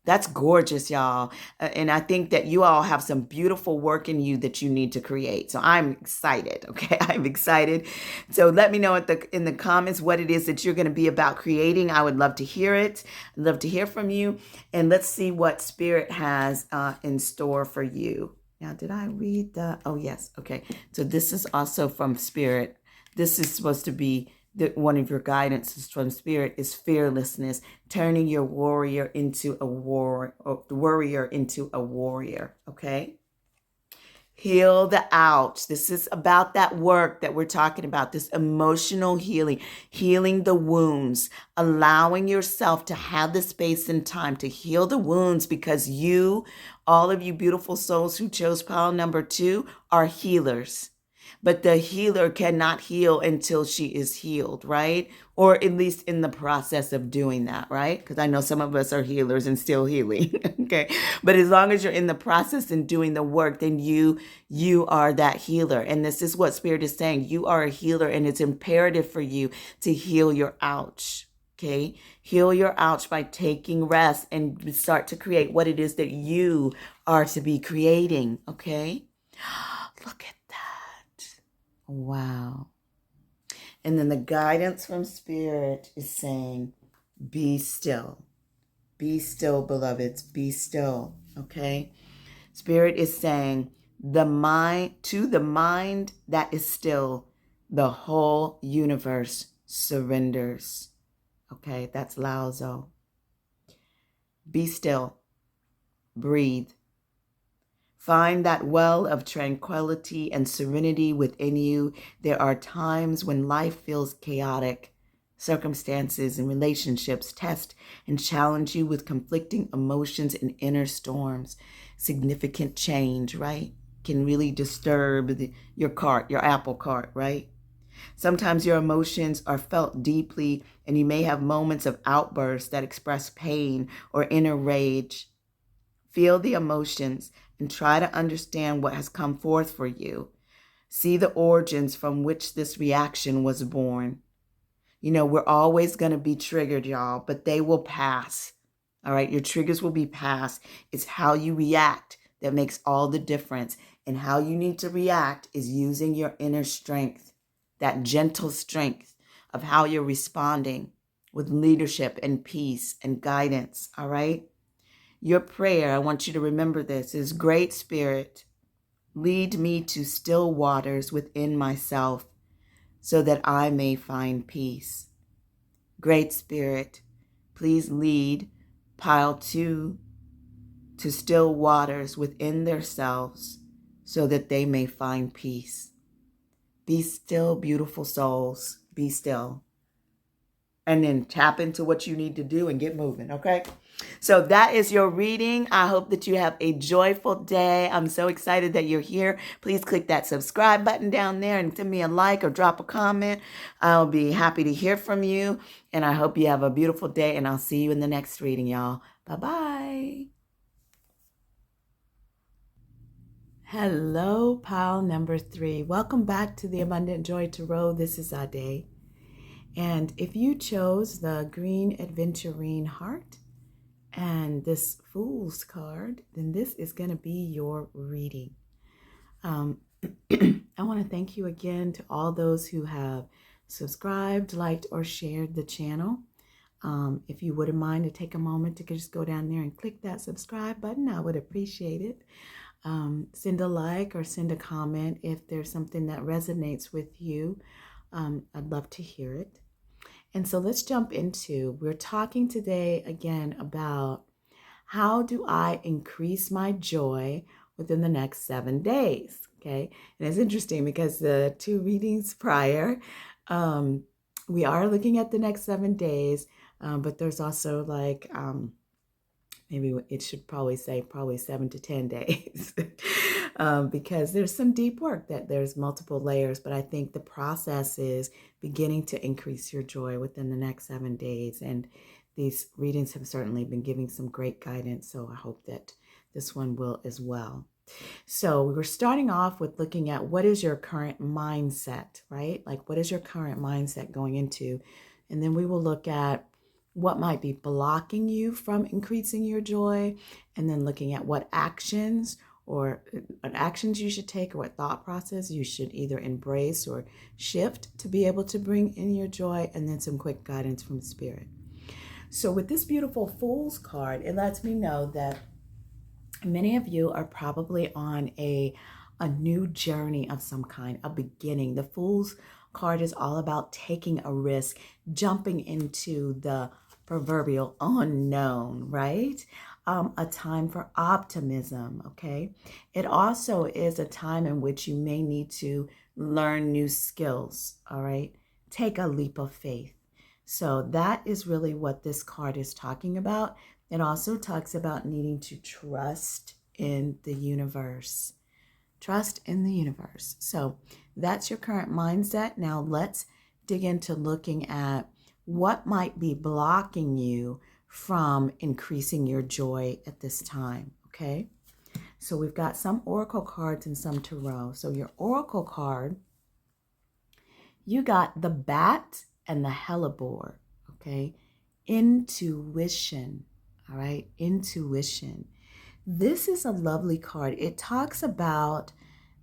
That's gorgeous, y'all. And I think that you all have some beautiful work in you that you need to create. So I'm excited. Okay. I'm excited. So let me know in the comments what it is that you're going to be about creating. I would love to hear it. I'd love to hear from you. And let's see what Spirit has in store for you. Now, did I read oh, yes. Okay. So this is also from Spirit. This is supposed to be one of your guidances from Spirit is fearlessness, turning your warrior into a warrior into a warrior. Okay. Heal the ouch. This is about that work that we're talking about, this emotional healing, healing the wounds, allowing yourself to have the space and time to heal the wounds, because all of you beautiful souls who chose pile number 2 are healers. But the healer cannot heal until she is healed, right? Or at least in the process of doing that, right? Because I know some of us are healers and still healing, okay? But as long as you're in the process and doing the work, then you are that healer. And this is what Spirit is saying. You are a healer, and it's imperative for you to heal your ouch, okay? Heal your ouch by taking rest and start to create what it is that you are to be creating, okay? Look at wow. And then the guidance from Spirit is saying, be still. Be still, beloveds. Be still. Okay? Spirit is saying, to the mind that is still, the whole universe surrenders. Okay? That's Laozo. Be still. Breathe. Find that well of tranquility and serenity within you. There are times when life feels chaotic. Circumstances and relationships test and challenge you with conflicting emotions and inner storms. Significant change, right, can really disturb your apple cart, right? Sometimes your emotions are felt deeply, and you may have moments of outbursts that express pain or inner rage. Feel the emotions and try to understand what has come forth for you. See the origins from which this reaction was born. We're always going to be triggered, y'all, but they will pass. All right, your triggers will be past. It's how you react that makes all the difference. And how you need to react is using your inner strength, that gentle strength of how you're responding with leadership and peace and guidance. All right. Your prayer, I want you to remember this, is Great Spirit, lead me to still waters within myself so that I may find peace. Great Spirit, please lead pile 2 to still waters within themselves so that they may find peace. Be still, beautiful souls. Be still. And then tap into what you need to do and get moving, okay? So that is your reading. I hope that you have a joyful day. I'm so excited that you're here. Please click that subscribe button down there and send me a like or drop a comment. I'll be happy to hear from you. And I hope you have a beautiful day. And I'll see you in the next reading, y'all. Bye-bye. Hello, pile number 3. Welcome back to the Abundant Joy Tarot. This is Ade. And if you chose the green Aventurine heart and this Fool's card, then this is going to be your reading. I want to thank you again to all those who have subscribed, liked, or shared the channel. If you wouldn't mind to take a moment to just go down there and click that subscribe button, I would appreciate it. Send a like or send a comment if there's something that resonates with you. I'd love to hear it. And so let's jump into, we're talking today again about how do I increase my joy within the next 7 days, okay? And it's interesting because the 2 readings prior, we are looking at the next 7 days, but there's also like, maybe it should probably say 7 to 10 days because there's some deep work that there's multiple layers, but I think the process is beginning to increase your joy within the next 7 days. And these readings have certainly been giving some great guidance. So I hope that this one will as well. So we were starting off with looking at what is your current mindset, right? Like what is your current mindset going into? And then we will look at what might be blocking you from increasing your joy, and then looking at what actions you should take, or what thought process you should either embrace or shift to be able to bring in your joy, and then some quick guidance from Spirit. So with this beautiful Fool's card, it lets me know that many of you are probably on a new journey of some kind, a beginning. The Fool's card is all about taking a risk, jumping into the proverbial unknown, right? A time for optimism, okay? It also is a time in which you may need to learn new skills, all right? Take a leap of faith. So that is really what this card is talking about. It also talks about needing to trust in the universe. Trust in the universe. So that's your current mindset. Now let's dig into looking at what might be blocking you from increasing your joy at this time, okay? So we've got some oracle cards and some tarot. So your oracle card, you got the bat and the hellebore, okay? Intuition, all right? Intuition. This is a lovely card. It talks about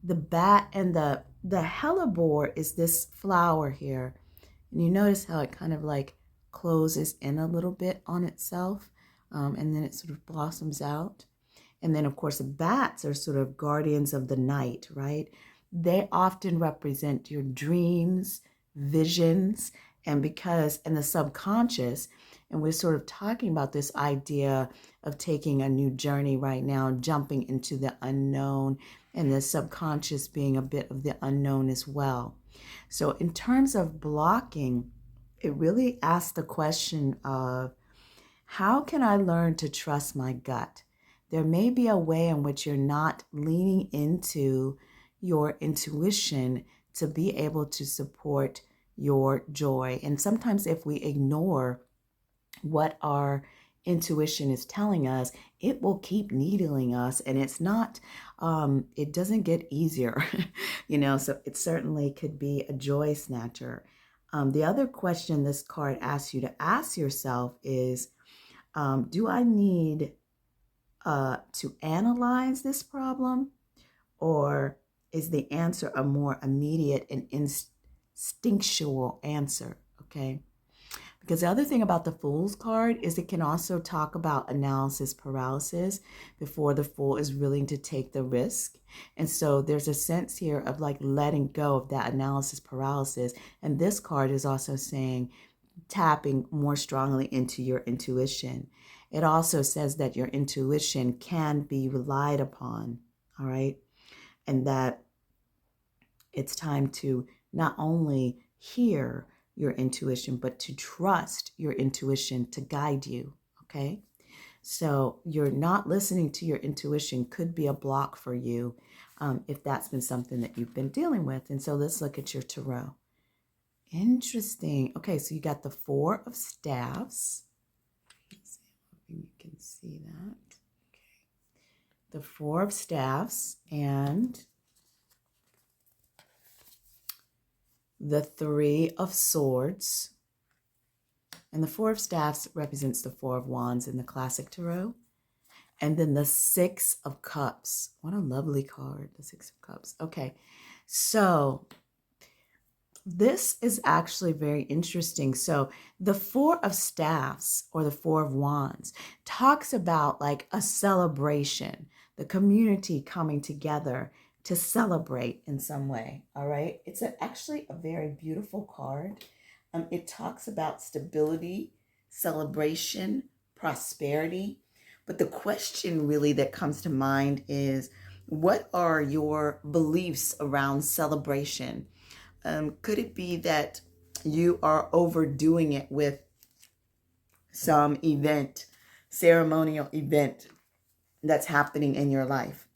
the bat, and the hellebore is this flower here. And you notice how it kind of like closes in a little bit on itself, and then it sort of blossoms out. And then, of course, the bats are sort of guardians of the night, right? They often represent your dreams, visions, and the subconscious. And we're sort of talking about this idea of taking a new journey right now, jumping into the unknown, and the subconscious being a bit of the unknown as well. So in terms of blocking, it really asks the question of, how can I learn to trust my gut? There may be a way in which you're not leaning into your intuition to be able to support your joy. And sometimes if we ignore what our intuition is telling us, it will keep needling us, and it's not, it doesn't get easier, so it certainly could be a joy snatcher. The other question this card asks you to ask yourself is, do I need to analyze this problem, or is the answer a more immediate and instinctual answer, okay? Because the other thing about the Fool's card is it can also talk about analysis paralysis before the Fool is willing to take the risk. And so there's a sense here of like letting go of that analysis paralysis. And this card is also saying tapping more strongly into your intuition. It also says that your intuition can be relied upon, all right? And that it's time to not only hear your intuition, but to trust your intuition to guide you, okay? So you're not listening to your intuition could be a block for you if that's been something that you've been dealing with. And so let's look at your tarot. Interesting. Okay, so you got the 4 of Staffs. Let's see, I'm hoping you can see that. Okay. the Four of Staffs, and the Three of Swords. And the Four of Staffs represents the Four of Wands in the classic tarot. And then the Six of Cups. What a lovely card, the Six of Cups. Okay, so this is actually very interesting. So the Four of Staffs, or the Four of Wands, talks about like a celebration, the community coming together to celebrate in some way. All right, it's actually a very beautiful card. It talks about stability, celebration, prosperity. But the question really that comes to mind is, what are your beliefs around celebration? Could it be that you are overdoing it with some event, ceremonial event that's happening in your life?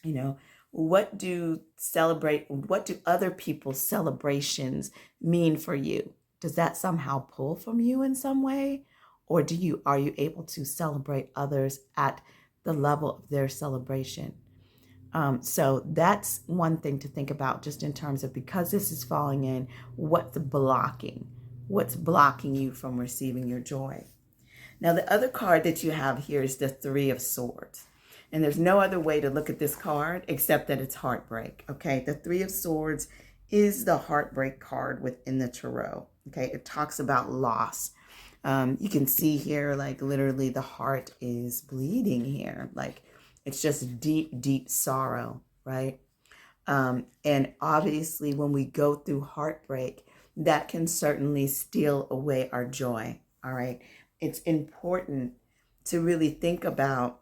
You know, what do other people's celebrations mean for you? Does that somehow pull from you in some way? Or are you able to celebrate others at the level of their celebration? So that's one thing to think about, just in terms of, because this is falling in, what's blocking you from receiving your joy. Now, the other card that you have here is the Three of Swords. And there's no other way to look at this card except that it's heartbreak. Okay, the Three of Swords is the heartbreak card within the tarot. Okay, it talks about loss. You can see here, like, literally the heart is bleeding here. Like, it's just deep, deep sorrow, right? And obviously, when we go through heartbreak, that can certainly steal away our joy. All right, it's important to really think about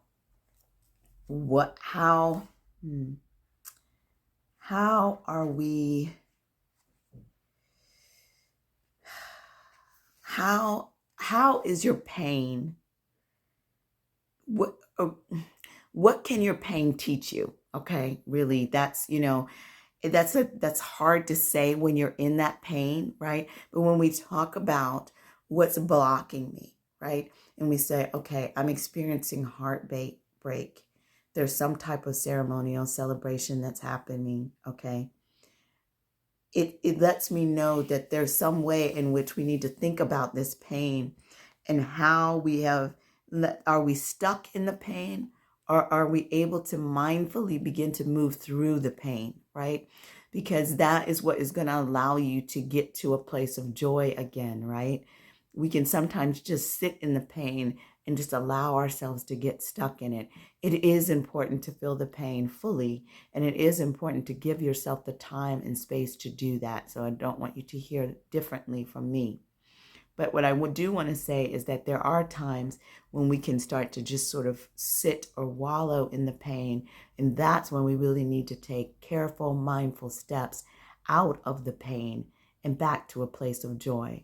how are we, how is your pain? What can your pain teach you? Okay, really, that's, that's hard to say when you're in that pain, right? But when we talk about what's blocking me, right? And we say, okay, I'm experiencing heartbreak. There's some type of ceremonial celebration that's happening, okay? It lets me know that there's some way in which we need to think about this pain, and how are we stuck in the pain, or are we able to mindfully begin to move through the pain, right? Because that is what is going to allow you to get to a place of joy again, right? We can sometimes just sit in the pain and just allow ourselves to get stuck in it. It is important to feel the pain fully, and it is important to give yourself the time and space to do that. So I don't want you to hear differently from me. But what I do want to say is that there are times when we can start to just sort of sit or wallow in the pain. And that's when we really need to take careful, mindful steps out of the pain and back to a place of joy.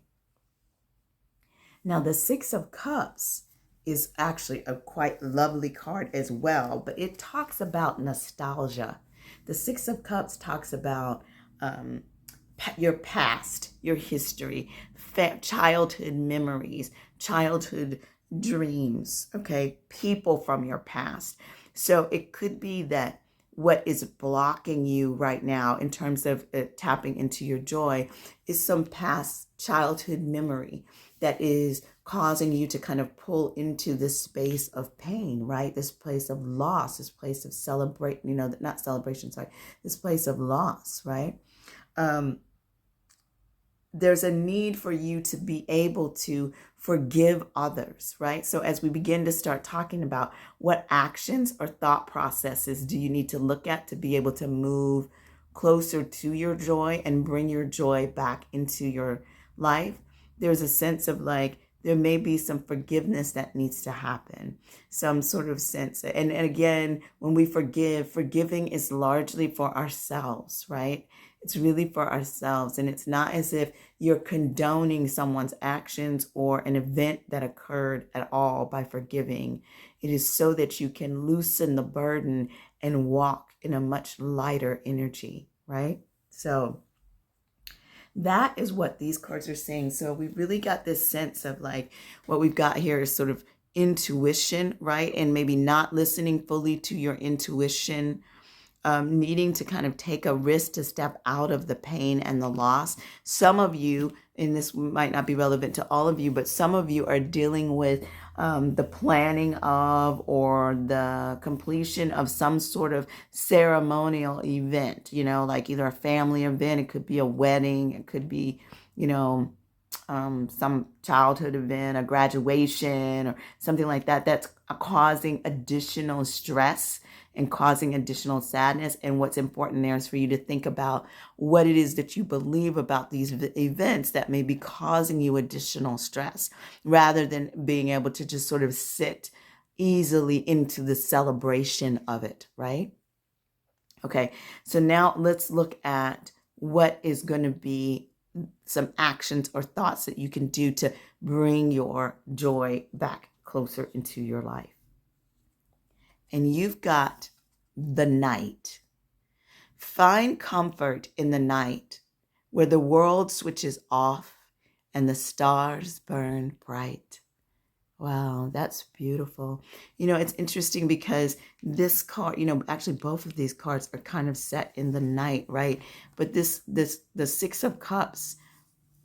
Now, the Six of Cups is actually a quite lovely card as well, but it talks about nostalgia. The Six of Cups talks about your past, your history, childhood memories, childhood dreams, okay, people from your past. So it could be that what is blocking you right now in terms of tapping into your joy is some past childhood memory that is causing you to kind of pull into this space of pain, right? This place of loss, this place of this place of loss, right? There's a need for you to be able to forgive others, right? So as we begin to start talking about what actions or thought processes do you need to look at to be able to move closer to your joy and bring your joy back into your life, there's a sense of like, there may be some forgiveness that needs to happen, some sort of sense. And again, when we forgiving is largely for ourselves, right? It's really for ourselves. And it's not as if you're condoning someone's actions or an event that occurred at all by forgiving. It is so that you can loosen the burden and walk in a much lighter energy, right? So that is what these cards are saying. So we've really got this sense of like, what we've got here is sort of intuition, right? And maybe not listening fully to your intuition, needing to kind of take a risk to step out of the pain and the loss. Some of you, and this might not be relevant to all of you, but some of you are dealing with the planning of or the completion of some sort of ceremonial event, you know, like either a family event, it could be a wedding, it could be, you know, some childhood event, a graduation or something like that, that's causing additional stress and causing additional sadness. And what's important there is for you to think about what it is that you believe about these events that may be causing you additional stress, rather than being able to just sort of sit easily into the celebration of it, right? Okay, so now let's look at what is going to be some actions or thoughts that you can do to bring your joy back closer into your life. And you've got the night. Find comfort in the night where the world switches off and the stars burn bright. Wow, that's beautiful. You know, it's interesting because this card, you know, actually both of these cards are kind of set in the night, right? But the Six of Cups,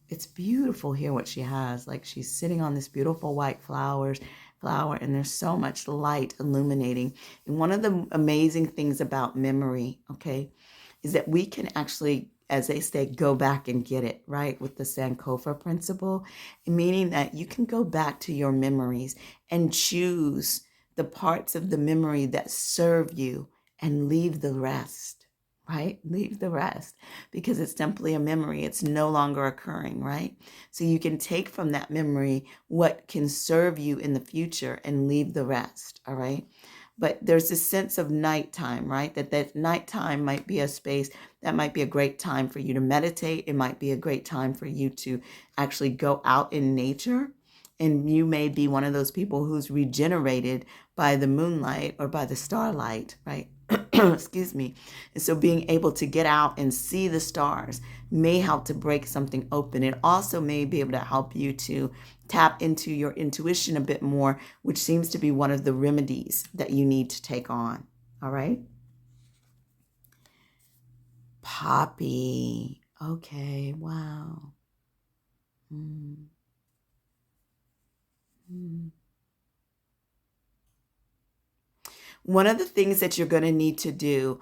it's beautiful here what she has. Like she's sitting on this beautiful white flower, and there's so much light illuminating. And one of the amazing things about memory, okay, is that we can actually, as they say, go back and get it, right? With the Sankofa principle, meaning that you can go back to your memories and choose the parts of the memory that serve you and leave the rest. Right? Leave the rest, because it's simply a memory. It's no longer occurring, right? So you can take from that memory what can serve you in the future and leave the rest, all right? But there's this sense of nighttime, right? That nighttime might be a space that might be a great time for you to meditate. It might be a great time for you to actually go out in nature. And you may be one of those people who's regenerated by the moonlight or by the starlight, right? Excuse me. And so being able to get out and see the stars may help to break something open. It also may be able to help you to tap into your intuition a bit more, which seems to be one of the remedies that you need to take on. All right. Poppy. Okay. Wow. One of the things that you're going to need to do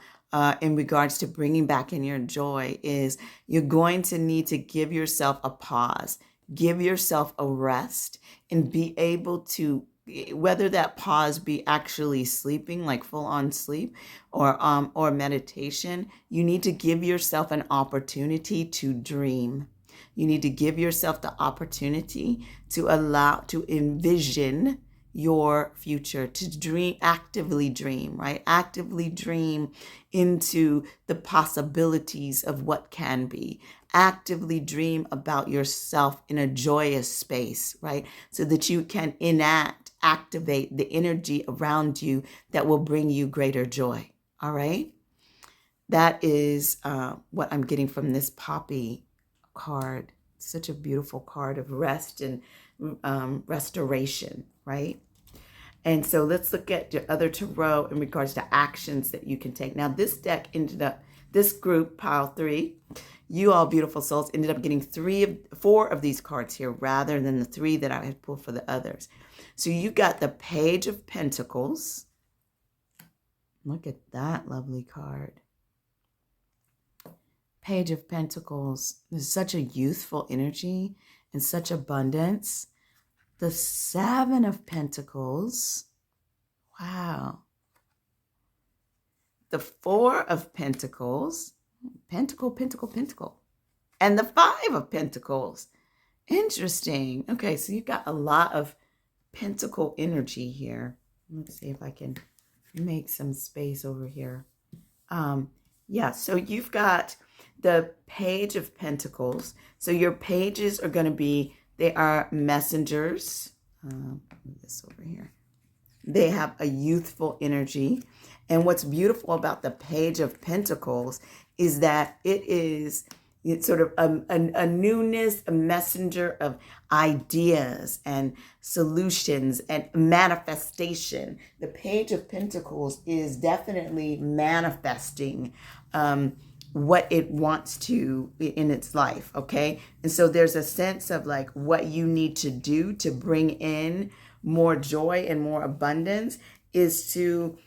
in regards to bringing back in your joy is you're going to need to give yourself a pause, give yourself a rest, and be able to, whether that pause be actually sleeping, like full on sleep, or meditation, you need to give yourself an opportunity to dream. You need to give yourself the opportunity to envision your future, to dream, actively dream, right? Actively dream into the possibilities of what can be. Actively dream about yourself in a joyous space, right? So that you can activate the energy around you that will bring you greater joy, all right? That is what I'm getting from this Poppy card. Such a beautiful card of rest and restoration, right? And so let's look at your other tarot in regards to actions that you can take. Now, this deck ended up, this group, pile 3, you all beautiful souls, ended up getting 4 of these cards here rather than the 3 that I had pulled for the others. So you got the Page of Pentacles. Look at that lovely card. Page of Pentacles. There's such a youthful energy and such abundance. The 7 of Pentacles. Wow. The 4 of Pentacles. Pentacle, Pentacle, Pentacle. And the 5 of Pentacles. Interesting. Okay, so you've got a lot of Pentacle energy here. Let's see if I can make some space over here. Yeah, so you've got the Page of Pentacles. So your pages are going to be, they are messengers. Move this over here. They have a youthful energy. And what's beautiful about the Page of Pentacles is that it is It's sort of a newness, a messenger of ideas and solutions and manifestation. The Page of Pentacles is definitely manifesting what it wants to in its life, okay? And so there's a sense of like what you need to do to bring in more joy and more abundance is to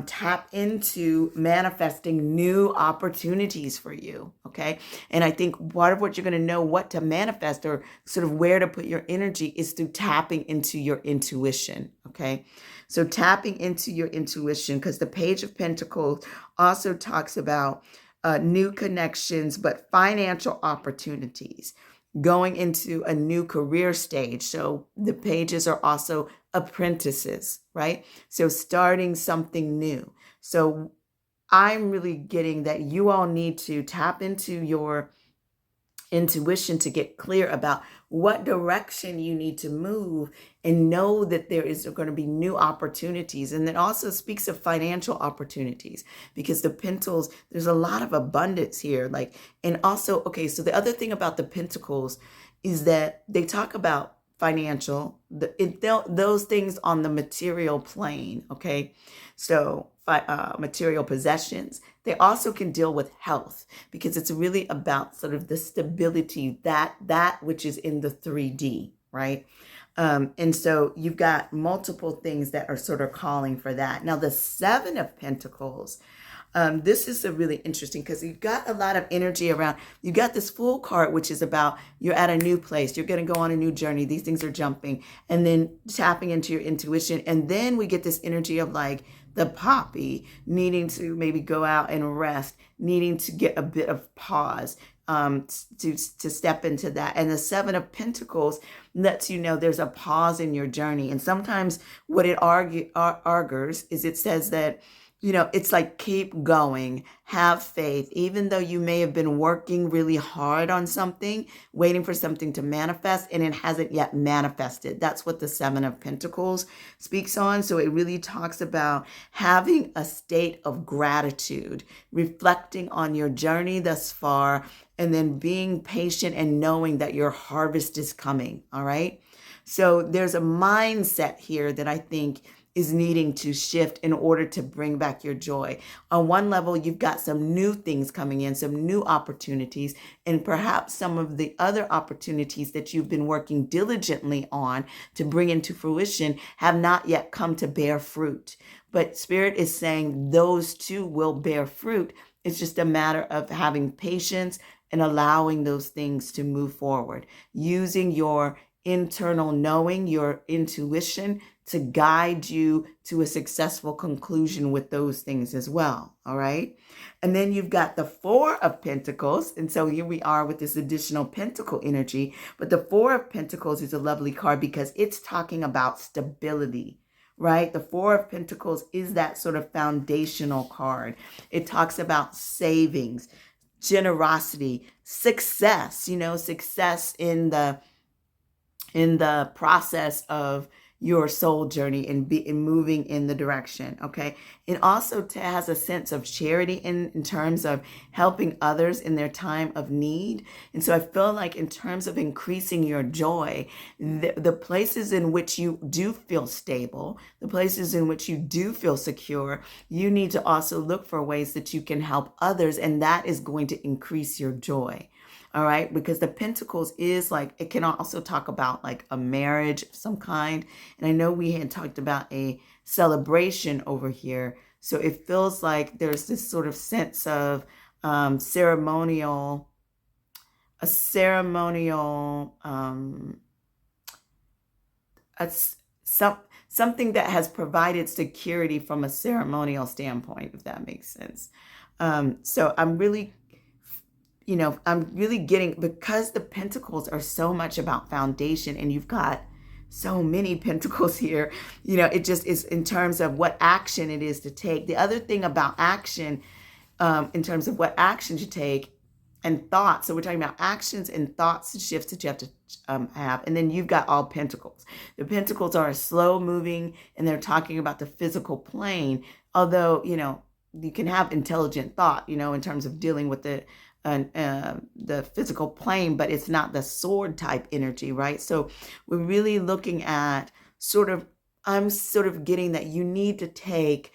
tap into manifesting new opportunities for you, okay? And I think part of what you're going to know what to manifest or sort of where to put your energy is through tapping into your intuition, okay? So tapping into your intuition, because the Page of Pentacles also talks about new connections, but financial opportunities, going into a new career stage. So the pages are also apprentices, right? So starting something new. So I'm really getting that you all need to tap into your intuition to get clear about what direction you need to move and know that there is going to be new opportunities. And it also speaks of financial opportunities because the Pentacles, there's a lot of abundance here. Like, and also, okay, so the other thing about the Pentacles is that they talk about financial, those things on the material plane, okay? So material possessions. They also can deal with health because it's really about sort of the stability, that which is in the 3D, right? And so you've got multiple things that are sort of calling for that. Now, the Seven of Pentacles, this is a really interesting because you've got a lot of energy around. You got this Fool card, which is about you're at a new place. You're going to go on a new journey. These things are jumping and then tapping into your intuition. And then we get this energy of like the Poppy needing to maybe go out and rest, needing to get a bit of pause, to step into that. And the Seven of Pentacles lets you know there's a pause in your journey. And sometimes what it argues is it says that, you know, it's like keep going, have faith, even though you may have been working really hard on something, waiting for something to manifest, and it hasn't yet manifested. That's what the Seven of Pentacles speaks on. So it really talks about having a state of gratitude, reflecting on your journey thus far, and then being patient and knowing that your harvest is coming. All right. So there's a mindset here that I think is needing to shift in order to bring back your joy. On one level, you've got some new things coming in, some new opportunities, and perhaps some of the other opportunities that you've been working diligently on to bring into fruition have not yet come to bear fruit. But Spirit is saying those too will bear fruit. It's just a matter of having patience and allowing those things to move forward, using your internal knowing, your intuition to guide you to a successful conclusion with those things as well. All right. And then you've got the Four of Pentacles. And so here we are with this additional pentacle energy. But the Four of Pentacles is a lovely card because it's talking about stability, right? The Four of Pentacles is that sort of foundational card. It talks about savings, generosity, success, you know, success in the process of your soul journey and moving in the direction, okay? It also has a sense of charity in terms of helping others in their time of need. And so I feel like in terms of increasing your joy, the places in which you do feel stable, the places in which you do feel secure, you need to also look for ways that you can help others, and that is going to increase your joy. All right, because the Pentacles is like, it can also talk about like a marriage of some kind. And I know we had talked about a celebration over here. So it feels like there's this sort of sense of ceremonial, something that has provided security from a ceremonial standpoint, if that makes sense. So I'm really getting, because the Pentacles are so much about foundation and you've got so many Pentacles here, you know, it just is in terms of what action it is to take. The other thing about action, in terms of what action to take and thoughts. So we're talking about actions and thoughts and shifts that you have to have. And then you've got all Pentacles. The Pentacles are slow moving and they're talking about the physical plane. Although, you know, you can have intelligent thought, you know, in terms of dealing with the the physical plane, but it's not the sword type energy, right? So we're really looking at I'm sort of getting that you need to take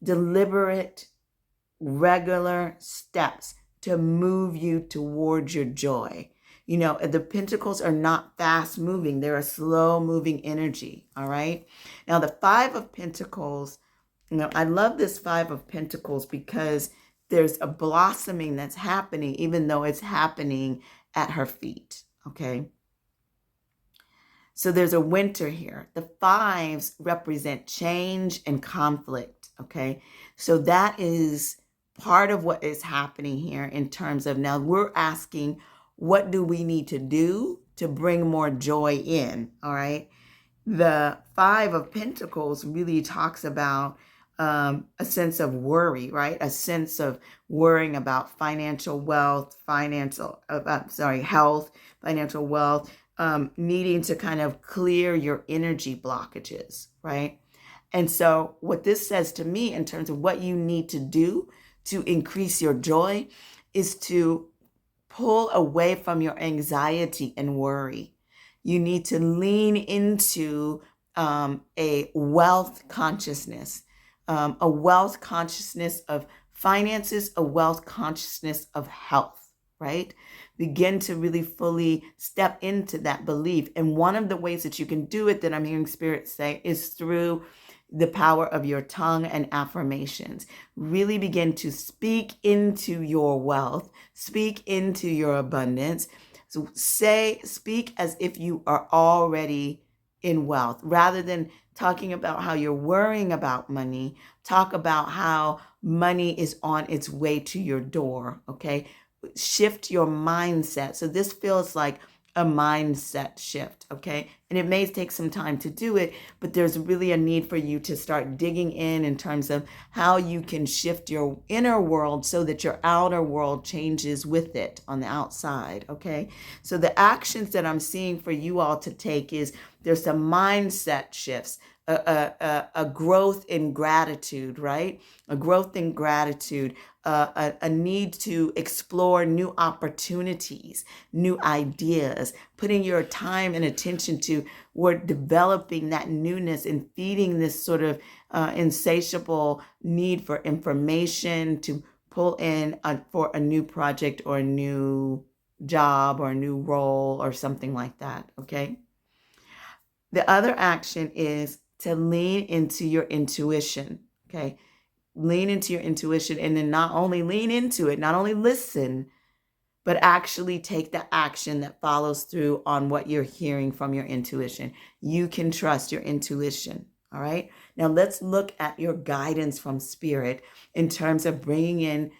deliberate, regular steps to move you towards your joy. You know, the pentacles are not fast moving. They're a slow moving energy. All right. Now the Five of Pentacles, you know, I love this Five of Pentacles because there's a blossoming that's happening, even though it's happening at her feet. Okay. So there's a winter here. The fives represent change and conflict. Okay. So that is part of what is happening here in terms of, now we're asking, what do we need to do to bring more joy in? All right. The Five of Pentacles really talks about a sense of worry, right? A sense of worrying about financial wealth, health, financial wealth, needing to kind of clear your energy blockages, right? And so what this says to me in terms of what you need to do to increase your joy is to pull away from your anxiety and worry. You need to lean into a wealth consciousness, a wealth consciousness of finances, a wealth consciousness of health, right? Begin to really fully step into that belief. And one of the ways that you can do it, that I'm hearing Spirit say, is through the power of your tongue and affirmations. Really begin to speak into your wealth, speak into your abundance. So speak as if you are already in wealth, rather than talking about how you're worrying about money. Talk about how money is on its way to your door. Okay. Shift your mindset. So this feels like a mindset shift, okay? And it may take some time to do it, but there's really a need for you to start digging in terms of how you can shift your inner world so that your outer world changes with it on the outside, okay? So the actions that I'm seeing for you all to take is there's some mindset shifts, a growth in gratitude, right? A growth in gratitude, a need to explore new opportunities, new ideas, putting your time and attention to we're developing that newness and feeding this sort of insatiable need for information to pull in for a new project or a new job or a new role or something like that, okay? The other action is to lean into your intuition, okay? Lean into your intuition, and then not only lean into it, not only listen, but actually take the action that follows through on what you're hearing from your intuition. You can trust your intuition, all right? Now let's look at your guidance from Spirit in terms of bringing in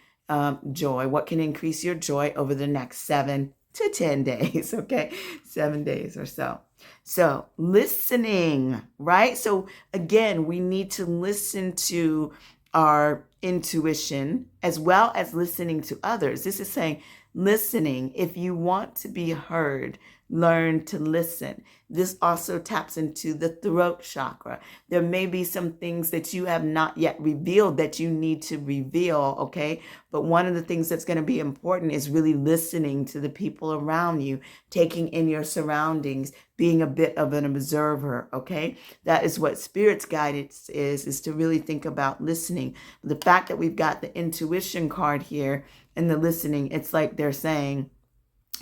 joy. What can increase your joy over the next 7 to 10 days, okay? 7 days or so. So listening, right? So again, we need to listen to our intuition as well as listening to others. This is saying listening. If you want to be heard, learn to listen. This also taps into the throat chakra. There may be some things that you have not yet revealed that you need to reveal, okay? But one of the things that's going to be important is really listening to the people around you, taking in your surroundings, being a bit of an observer, okay? That is what Spirit's guidance is to really think about listening. The fact that we've got the intuition card here and the listening, it's like they're saying,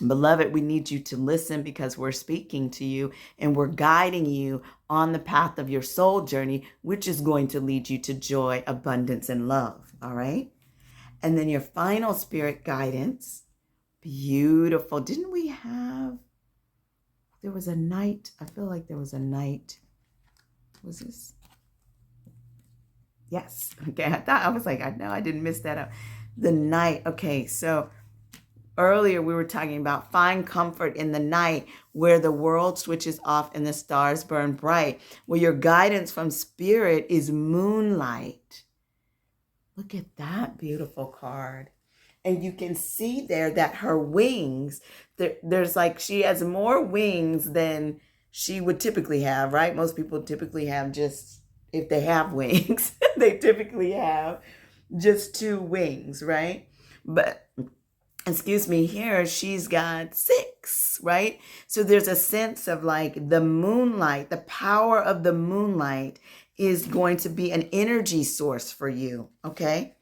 beloved, we need you to listen because we're speaking to you and we're guiding you on the path of your soul journey, which is going to lead you to joy, abundance, and love. All right. And then your final Spirit guidance. Beautiful. Didn't we have, there was a knight. I feel like there was a knight. Was this? Yes. Okay. I was like, I know I didn't miss that up. The knight. Okay. So earlier, we were talking about find comfort in the night where the world switches off and the stars burn bright. Well, your guidance from Spirit is moonlight. Look at that beautiful card. And you can see there that her wings, there's like she has more wings than she would typically have, right? Most people typically have just, if they have wings, they typically have just 2 wings, right? But excuse me, here she's got 6, right? So there's a sense of like the moonlight, the power of the moonlight is going to be an energy source for you, okay?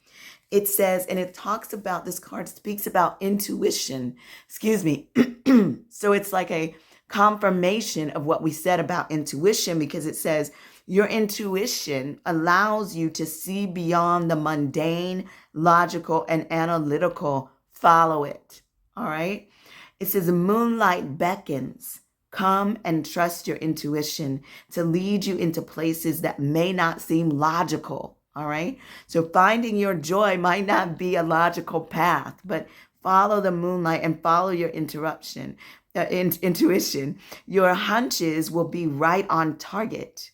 It says, and it talks about, this card speaks about intuition, excuse me. So it's like a confirmation of what we said about intuition, because it says your intuition allows you to see beyond the mundane, logical, and analytical. Follow it. All right. It says moonlight beckons. Come and trust your intuition to lead you into places that may not seem logical. All right. So finding your joy might not be a logical path, but follow the moonlight and follow your intuition. Your hunches will be right on target.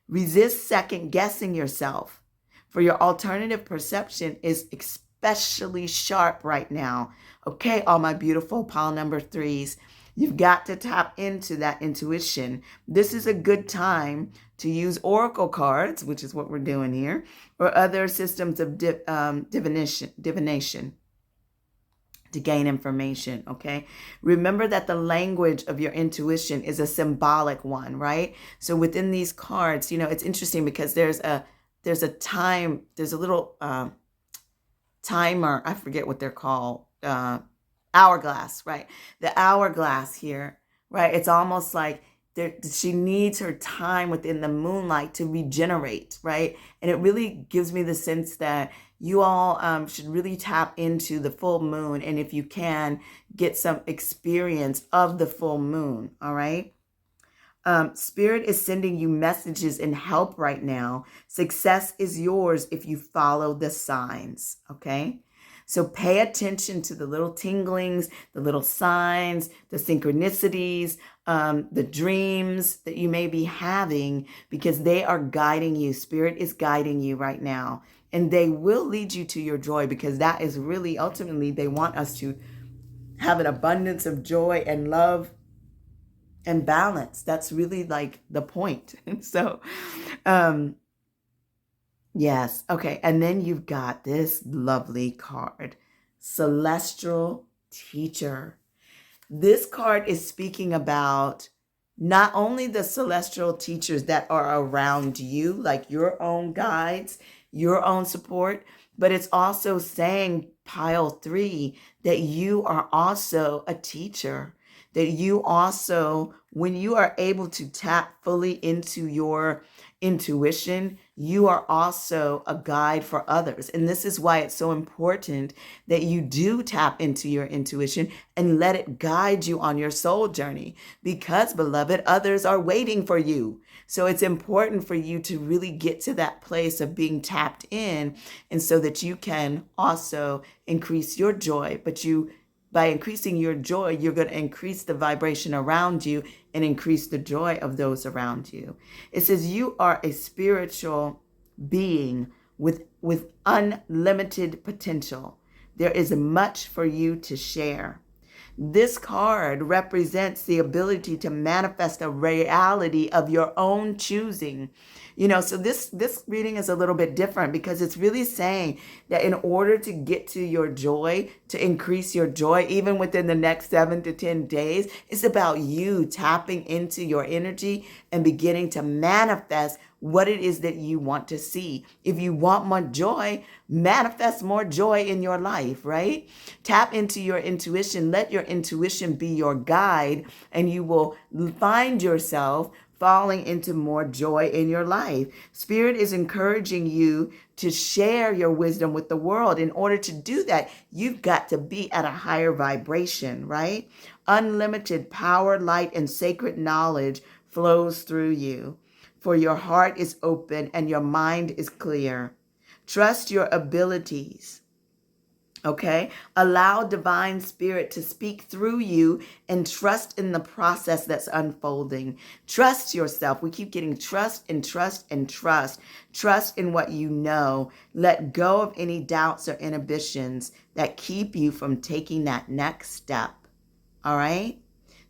Resist second guessing yourself, for your alternative perception is especially sharp right now. Okay, all my beautiful pile number 3s, you've got to tap into that intuition. This is a good time to use oracle cards, which is what we're doing here, or other systems of divination to gain information, okay? Remember that the language of your intuition is a symbolic one, right? So within these cards, it's interesting because there's a time, there's a little timer, I forget what they're called, hourglass, right? The hourglass here, right? It's almost like she needs her time within the moonlight to regenerate, right? And it really gives me the sense that you all should really tap into the full moon. And if you can, get some experience of the full moon, all right? Spirit is sending you messages and help right now. Success is yours if you follow the signs, okay? So pay attention to the little tinglings, the little signs, the synchronicities, the dreams that you may be having, because they are guiding you. Spirit is guiding you right now. And they will lead you to your joy, because that is really, ultimately, they want us to have an abundance of joy and love and balance. That's really like the point. So, yes. Okay. And then you've got this lovely card, Celestial Teacher. This card is speaking about not only the celestial teachers that are around you, like your own guides, your own support, but it's also saying, pile 3, that you are also a teacher, that you also, when you are able to tap fully into your intuition, you are also a guide for others. And this is why it's so important that you do tap into your intuition and let it guide you on your soul journey, because, beloved, others are waiting for you. So it's important for you to really get to that place of being tapped in, and so that you can also increase your joy. But by increasing your joy, you're going to increase the vibration around you and increase the joy of those around you. It says you are a spiritual being with unlimited potential. There is much for you to share. This card represents the ability to manifest a reality of your own choosing. So this reading is a little bit different, because it's really saying that in order to get to your joy, to increase your joy, even within the next 7 to 10 days, it's about you tapping into your energy and beginning to manifest what it is that you want to see. If you want more joy, manifest more joy in your life, right? Tap into your intuition. Let your intuition be your guide, and you will find yourself falling into more joy in your life. Spirit is encouraging you to share your wisdom with the world. In order to do that, you've got to be at a higher vibration, right? Unlimited power, light, and sacred knowledge flows through you, for your heart is open and your mind is clear. Trust your abilities. Okay? Allow divine spirit to speak through you, and trust in the process that's unfolding. Trust yourself. We keep getting trust and trust and trust. Trust in what you know. Let go of any doubts or inhibitions that keep you from taking that next step. All right?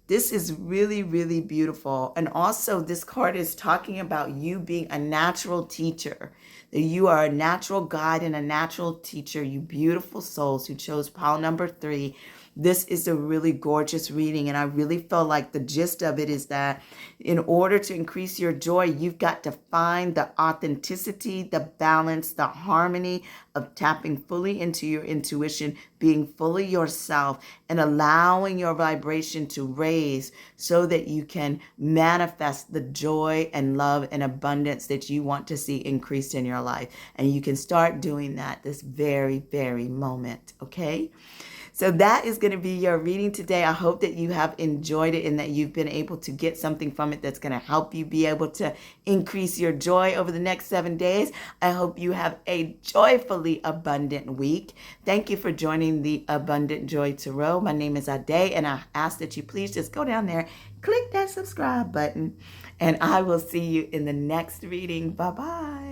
This is really, really beautiful. And also this card is talking about you being a natural teacher. That you are a natural guide and a natural teacher, you beautiful souls who chose pile number 3. This is a really gorgeous reading, and I really feel like the gist of it is that in order to increase your joy, you've got to find the authenticity, the balance, the harmony of tapping fully into your intuition, being fully yourself, and allowing your vibration to raise so that you can manifest the joy and love and abundance that you want to see increased in your life. And you can start doing that this very, very moment, okay? So that is going to be your reading today. I hope that you have enjoyed it and that you've been able to get something from it that's going to help you be able to increase your joy over the next 7 days. I hope you have a joyfully abundant week. Thank you for joining the Abundant Joy Tarot. My name is Ade, and I ask that you please just go down there, click that subscribe button, and I will see you in the next reading. Bye-bye.